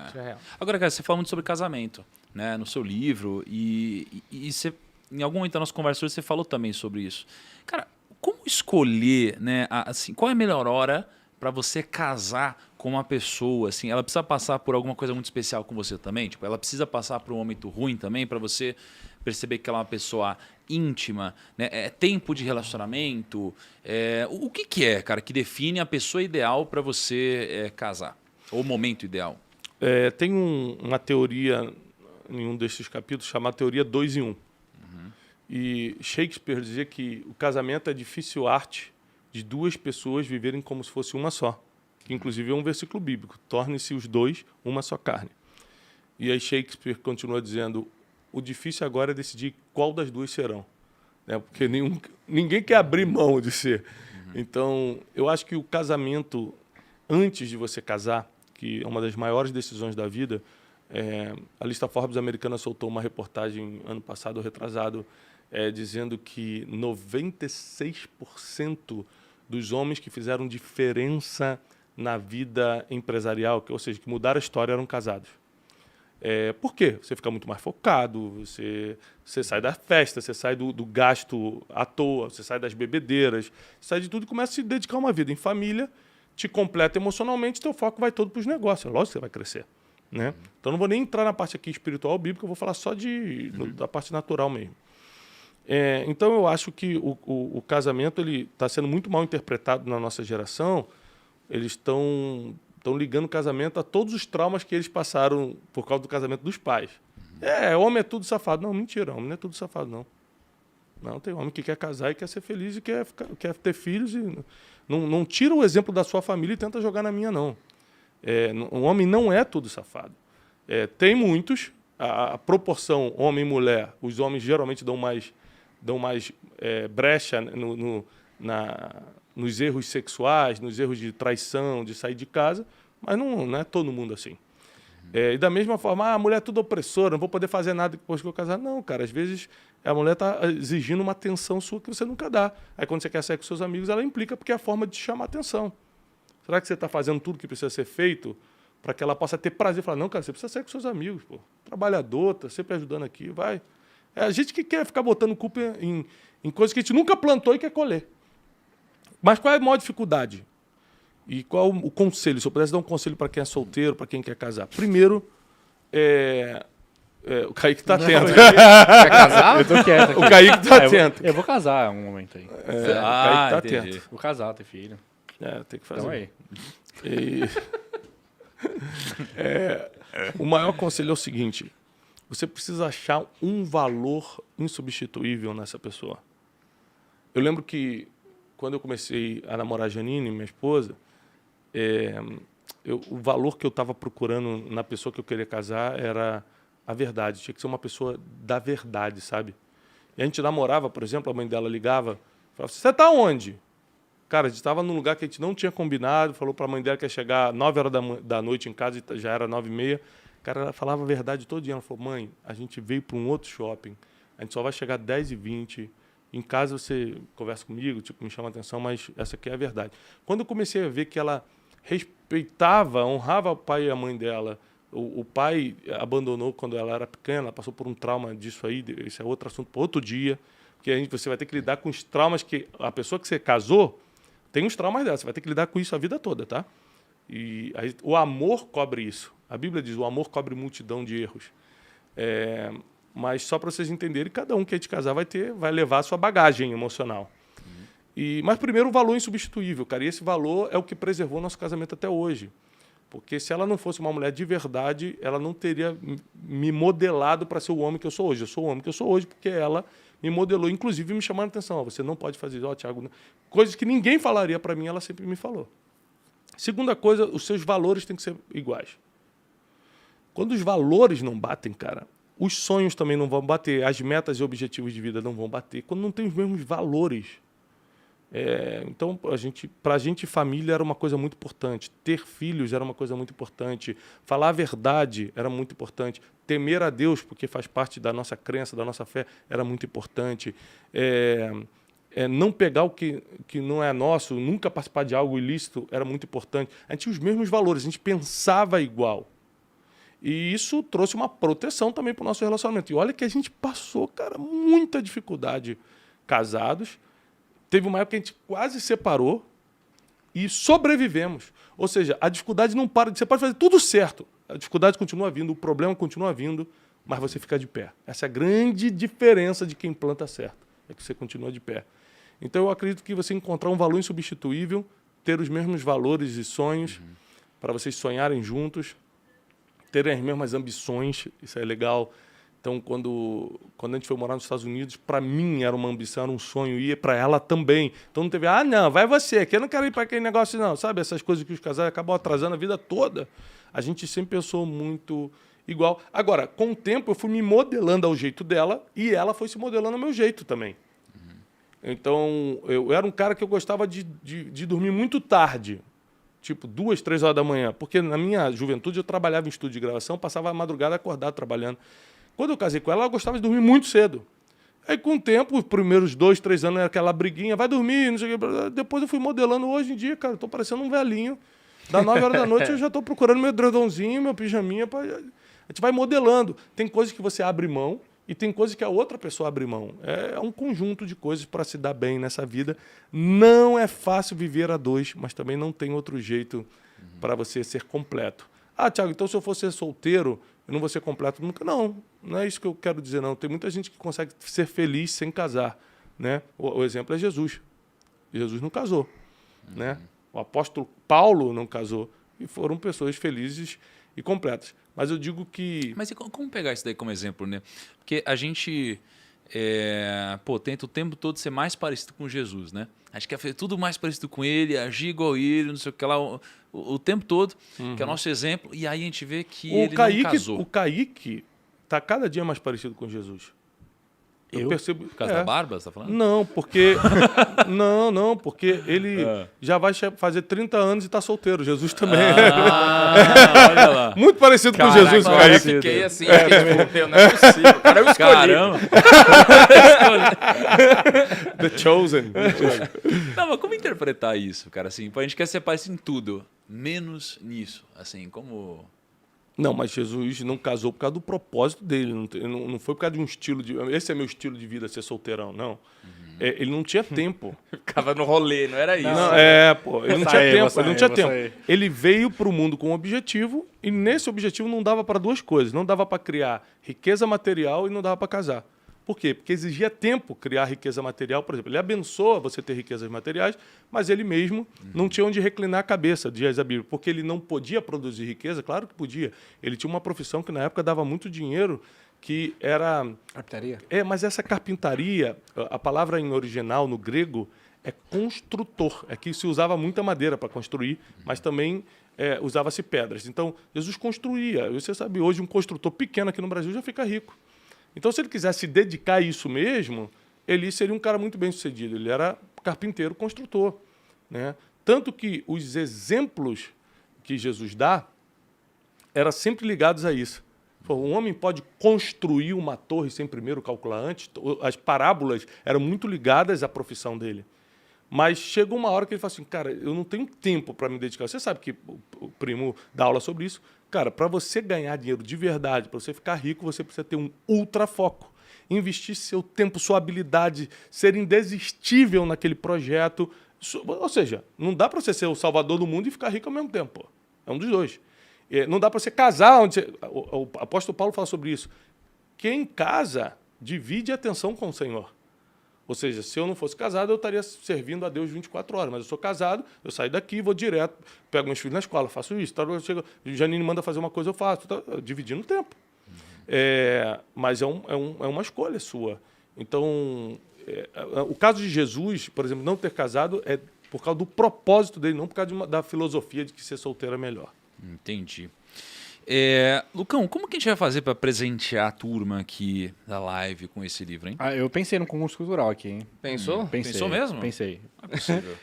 Isso é real. Agora, cara, você fala muito sobre casamento, né, no seu livro, e você, em algum momento da nossa conversa hoje, você falou também sobre isso. Cara, como escolher, né, assim, qual é a melhor hora para você casar com uma pessoa? Assim, ela precisa passar por alguma coisa muito especial com você também? Tipo, ela precisa passar por um momento ruim também para você perceber que ela é uma pessoa íntima, né? É tempo de relacionamento? O que é, cara, que define a pessoa ideal para você casar? Ou o momento ideal? Tem uma teoria em um desses capítulos chamada Teoria 2 em 1. E Shakespeare dizia que o casamento é a difícil arte de duas pessoas viverem como se fosse uma só. Que inclusive é um versículo bíblico. Torne-se os dois uma só carne. E aí Shakespeare continua dizendo, o difícil agora é decidir qual das duas serão. Né? Porque ninguém quer abrir mão de ser. Então, eu acho que o casamento, antes de você casar, que é uma das maiores decisões da vida, a lista Forbes americana soltou uma reportagem ano passado, ou retrasado, dizendo que 96% dos homens que fizeram diferença na vida empresarial, ou seja, que mudaram a história, eram casados. Por quê? Você fica muito mais focado, você sai da festa, você sai do gasto à toa, você sai das bebedeiras, sai de tudo e começa a se dedicar a uma vida em família, te completa emocionalmente, teu foco vai todo para os negócios. Lógico que você vai crescer. Né? Então, não vou nem entrar na parte aqui espiritual bíblica, eu vou falar só da parte natural mesmo. Então, eu acho que o casamento está sendo muito mal interpretado na nossa geração. Eles estão ligando o casamento a todos os traumas que eles passaram por causa do casamento dos pais. Homem é tudo safado. Não, mentira, homem não é tudo safado, não. Não, tem homem que quer casar e quer ser feliz e quer ter filhos. E não tira o exemplo da sua família e tenta jogar na minha, não. Um homem não é tudo safado. Tem muitos, a proporção homem e mulher, os homens geralmente dão mais brecha nos erros sexuais, nos erros de traição, de sair de casa, mas não é todo mundo assim. E da mesma forma, a mulher é tudo opressora, não vou poder fazer nada depois que eu casar. Não, cara, às vezes a mulher está exigindo uma atenção sua que você nunca dá. Aí quando você quer sair com seus amigos, ela implica porque é a forma de te chamar atenção. Será que você está fazendo tudo que precisa ser feito para que ela possa ter prazer? Falar, não, cara, você precisa sair com seus amigos, pô. Trabalhador, tá sempre ajudando aqui, vai. A gente que quer ficar botando culpa em coisas que a gente nunca plantou e quer colher. Mas qual é a maior dificuldade? E qual o conselho? Se eu pudesse dar um conselho para quem é solteiro, para quem quer casar. Primeiro, o Kaique está atento. Quer casar? Eu tô quieto aqui. O Kaique está atento. Eu vou casar em um momento aí. O Kaique está atento. Vou casar, ter filho. Tem que fazer. Então aí. O maior conselho é o seguinte: você precisa achar um valor insubstituível nessa pessoa. Eu lembro que quando eu comecei a namorar a Janine, minha esposa, o valor que eu estava procurando na pessoa que eu queria casar era a verdade. Tinha que ser uma pessoa da verdade, sabe? E a gente namorava, por exemplo, a mãe dela ligava, falava, você está onde? Cara, a gente estava num lugar que a gente não tinha combinado, falou para a mãe dela que ia chegar 9 horas da noite em casa, e já era 9h30. Cara, ela falava a verdade todo dia. Ela falou, mãe, a gente veio para um outro shopping, a gente só vai chegar 10h20. Em casa você conversa comigo, tipo, me chama a atenção, mas essa aqui é a verdade. Quando eu comecei a ver que ela respeitava, honrava o pai e a mãe dela, o pai abandonou quando ela era pequena, ela passou por um trauma disso aí, esse é outro assunto para outro dia, porque você vai ter que lidar com os traumas que a pessoa que você casou tem os traumas dela, você vai ter que lidar com isso a vida toda, tá? E aí, o amor cobre isso. A Bíblia diz, o amor cobre multidão de erros. Mas só para vocês entenderem, cada um que é de casar vai levar a sua bagagem emocional. Mas primeiro o valor insubstituível, cara. E esse valor é o que preservou o nosso casamento até hoje. Porque se ela não fosse uma mulher de verdade, ela não teria me modelado para ser o homem que eu sou hoje. Eu sou o homem que eu sou hoje porque ela me modelou, inclusive me chamando a atenção. Você não pode fazer isso, Thiago. Coisas que ninguém falaria para mim, ela sempre me falou. Segunda coisa, os seus valores têm que ser iguais. Quando os valores não batem, cara, os sonhos também não vão bater, as metas e objetivos de vida não vão bater. Quando não tem os mesmos valores, Então, para a gente, família era uma coisa muito importante. Ter filhos era uma coisa muito importante. Falar a verdade era muito importante. Temer a Deus, porque faz parte da nossa crença, da nossa fé, era muito importante. Não pegar o que não é nosso, nunca participar de algo ilícito, era muito importante. A gente tinha os mesmos valores, a gente pensava igual. E isso trouxe uma proteção também para o nosso relacionamento. E olha que a gente passou, cara, muita dificuldade casados. Teve uma época que a gente quase separou e sobrevivemos. Ou seja, a dificuldade não para. Você pode fazer tudo certo. A dificuldade continua vindo, o problema continua vindo, mas você fica de pé. Essa é a grande diferença de quem planta certo. É que você continua de pé. Então, eu acredito que você encontrar um valor insubstituível, ter os mesmos valores e sonhos, para vocês sonharem juntos, terem as mesmas ambições, isso é legal. Então, quando a gente foi morar nos Estados Unidos, para mim era uma ambição, era um sonho, e para ela também. Então não teve, não, vai você, que eu não quero ir para aquele negócio não, sabe? Essas coisas que os casais acabam atrasando a vida toda. A gente sempre pensou muito igual. Agora, com o tempo, eu fui me modelando ao jeito dela e ela foi se modelando ao meu jeito também. Então, eu era um cara que eu gostava de dormir muito tarde, tipo 2, 3 horas da manhã, porque na minha juventude eu trabalhava em estúdio de gravação, passava a madrugada acordado trabalhando. Quando eu casei com ela, ela gostava de dormir muito cedo. Aí, com o tempo, os primeiros 2, 3 anos, era aquela briguinha, vai dormir, não sei o que. Depois eu fui modelando. Hoje em dia, cara, eu tô parecendo um velhinho. Das 9 horas da noite, eu já tô procurando meu edredomzinho, meu pijaminha. A gente vai modelando. Tem coisas que você abre mão e tem coisas que a outra pessoa abre mão. É um conjunto de coisas para se dar bem nessa vida. Não é fácil viver a dois, mas também não tem outro jeito para você ser completo. Thiago, então se eu fosse solteiro, eu não vou ser completo nunca. Não é isso que eu quero dizer, não. Tem muita gente que consegue ser feliz sem casar, né? O exemplo é Jesus. Jesus não casou, né? O apóstolo Paulo não casou. E foram pessoas felizes e completas. Mas eu digo que... Mas e como pegar isso daí como exemplo, né? Porque a gente tenta o tempo todo ser mais parecido com Jesus, né? Acho que é fazer tudo mais parecido com ele, agir igual ele, não sei o que lá, o tempo todo, que é o nosso exemplo. E aí a gente vê que ele não casou. O Kaique está cada dia mais parecido com Jesus. Eu percebo. Por causa da barba, você está falando? Não, porque... porque ele já vai fazer 30 anos e está solteiro. Jesus também. Olha lá. Muito parecido com Jesus, agora eu Kaique. fiquei assim, não é possível. Cara, eu escolhi. Caramba. The Chosen. Não, mas como interpretar isso, cara? Assim, a gente quer ser parecido em tudo, menos nisso. Assim, como... Não, mas Jesus não casou por causa do propósito dele. Não foi por causa de um estilo de... Esse é meu estilo de vida, ser solteirão, não. Ele não tinha tempo. Ficava no rolê, não era isso. Ele não tinha tempo. Ele veio para o mundo com um objetivo e nesse objetivo não dava para duas coisas. Não dava para criar riqueza material e não dava para casar. Por quê? Porque exigia tempo criar riqueza material. Por exemplo, ele abençoa você ter riquezas materiais, mas ele mesmo não tinha onde reclinar a cabeça, diz a Bíblia, porque ele não podia produzir riqueza. Claro que podia. Ele tinha uma profissão que na época dava muito dinheiro, que era... Carpintaria? Mas essa carpintaria, a palavra em original, no grego, é construtor. É que se usava muita madeira para construir, mas também usava-se pedras. Então, Jesus construía. Você sabe, hoje um construtor pequeno aqui no Brasil já fica rico. Então, se ele quisesse se dedicar a isso mesmo, ele seria um cara muito bem sucedido. Ele era carpinteiro, construtor, né? Tanto que os exemplos que Jesus dá eram sempre ligados a isso. Um homem pode construir uma torre sem primeiro calcular antes. As parábolas eram muito ligadas à profissão dele. Mas chegou uma hora que ele falou assim, cara, eu não tenho tempo para me dedicar. Você sabe que o Primo dá aula sobre isso. Cara, para você ganhar dinheiro de verdade, para você ficar rico, você precisa ter um ultra foco. Investir seu tempo, sua habilidade, ser indesistível naquele projeto. Ou seja, não dá para você ser o salvador do mundo e ficar rico ao mesmo tempo. É um dos dois. Não dá para você casar. O apóstolo Paulo fala sobre isso. Quem casa divide a atenção com o Senhor. Ou seja, se eu não fosse casado, eu estaria servindo a Deus 24 horas. Mas eu sou casado, eu saio daqui, vou direto, pego meus filhos na escola, faço isso. Janine manda fazer uma coisa, eu faço. Dividindo o tempo. Mas é uma escolha sua. Então, o caso de Jesus, por exemplo, não ter casado é por causa do propósito dele, não por causa da filosofia de que ser solteiro é melhor. Entendi. Lucão, como que a gente vai fazer para presentear a turma aqui da live com esse livro, hein? Eu pensei no concurso cultural aqui, hein? Pensou? Pensei, mesmo? Pensei. Não é possível.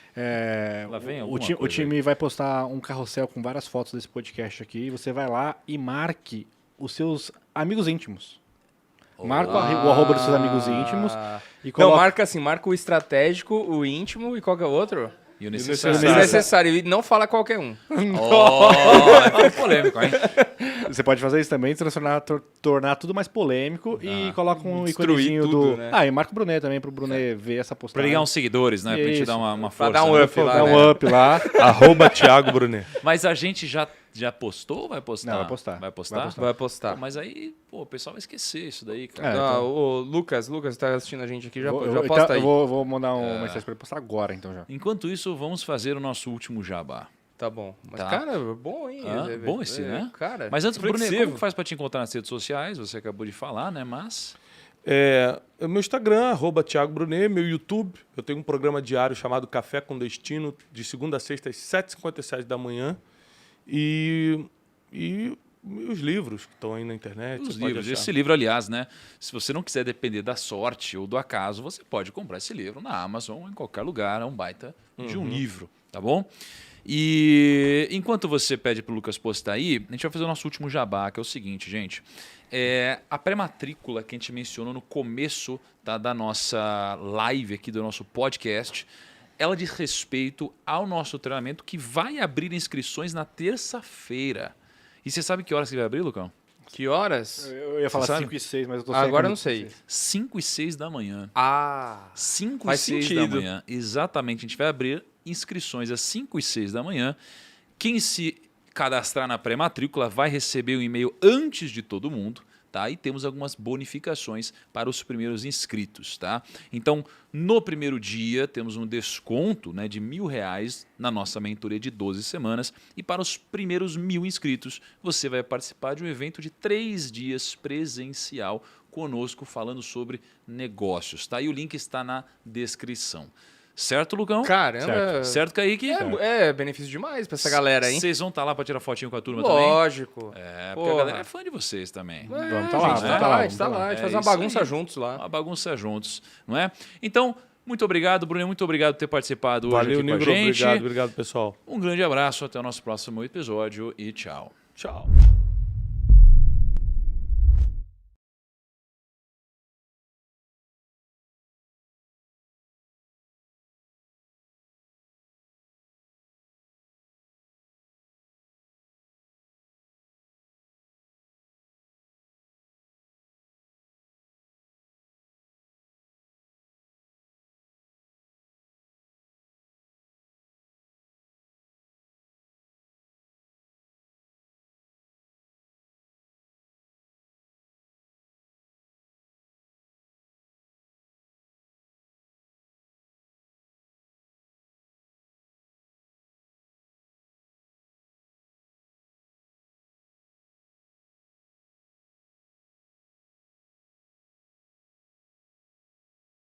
Lá vem alguma O coisa time vai postar um carrossel com várias fotos desse podcast aqui. Você vai lá e marque os seus amigos íntimos. Marca o arroba dos seus amigos íntimos e Não, coloca... marca assim, marca o estratégico, o íntimo e qual que é o outro? E o O necessário. desnecessário. E não fala qualquer um. É polêmico, hein? Você pode fazer isso também, tornar tudo mais polêmico e coloca um Destruir iconezinho tudo, do... né? E marca o Brunet também, pro Brunet ver essa Para postagem. ligar uns seguidores, né? Pra gente Isso. dar uma Pra força. dar um né? up lá, Dá né? um up lá. Thiago Brunet. Mas a gente já postou ou vai postar? Não, vai postar. Vai postar? Vai postar. Vai Pô, postar. mas aí, o pessoal vai esquecer isso daí, cara. Não, o Lucas tá assistindo a gente aqui, já Eu posta aí. vou mandar uma mensagem pra ele postar agora, então já. Enquanto isso, vamos fazer o nosso último jabá. Tá bom. Mas, Tá. cara, bom, hein? Bom esse, né? Cara, Mas antes, Bruno, flexível. como que faz para te encontrar nas redes sociais? Você acabou de falar, né? Mas... O meu Instagram, @Thiago Brunet, meu YouTube. Eu tenho um programa diário chamado Café com Destino, de segunda a sexta, às 7h57 da manhã. E os livros que estão aí na internet. Os você pode livros. achar. Esse livro, aliás, né? Se você não quiser depender da sorte ou do acaso, você pode comprar esse livro na Amazon ou em qualquer lugar. É um baita de um livro, tá bom? E enquanto você pede para o Lucas postar aí, a gente vai fazer o nosso último jabá, que é o seguinte, gente. A pré-matrícula que a gente mencionou no começo da nossa live aqui, do nosso podcast, ela diz respeito ao nosso treinamento que vai abrir inscrições na terça-feira. E você sabe que horas que vai abrir, Lucão? Que horas? Eu ia falar sabe? 5 e 6, mas eu tô Agora eu não sei. 5 e 6 da manhã. 5 e Faz 6 sentido. da manhã. Exatamente. A gente vai abrir inscrições às 5 e 6 da manhã. Quem se cadastrar na pré-matrícula vai receber um e-mail antes de todo mundo. Tá? E temos algumas bonificações para os primeiros inscritos. Tá? Então, no primeiro dia, temos um desconto, né, de R$1.000 na nossa mentoria de 12 semanas. E para os primeiros 1.000 inscritos, você vai participar de um evento de 3 dias presencial conosco, falando sobre negócios. Tá? E o link está na descrição. Certo, Lucão? Caramba. Certo, Kaique? É benefício demais pra essa galera, hein? Vocês vão estar lá para tirar fotinho com a turma também? Lógico. Porque a galera é fã de vocês também. Vamos tá lá, A gente vamos tá lá, a gente vamos tá tá lá. A lá. gente faz uma isso bagunça aí. juntos lá. Uma bagunça juntos, não é? Então, muito obrigado, Bruno. Muito obrigado por ter participado hoje Valeu, aqui com a Nigro. gente. Obrigado, pessoal. Um grande abraço, até o nosso próximo episódio e tchau. Tchau.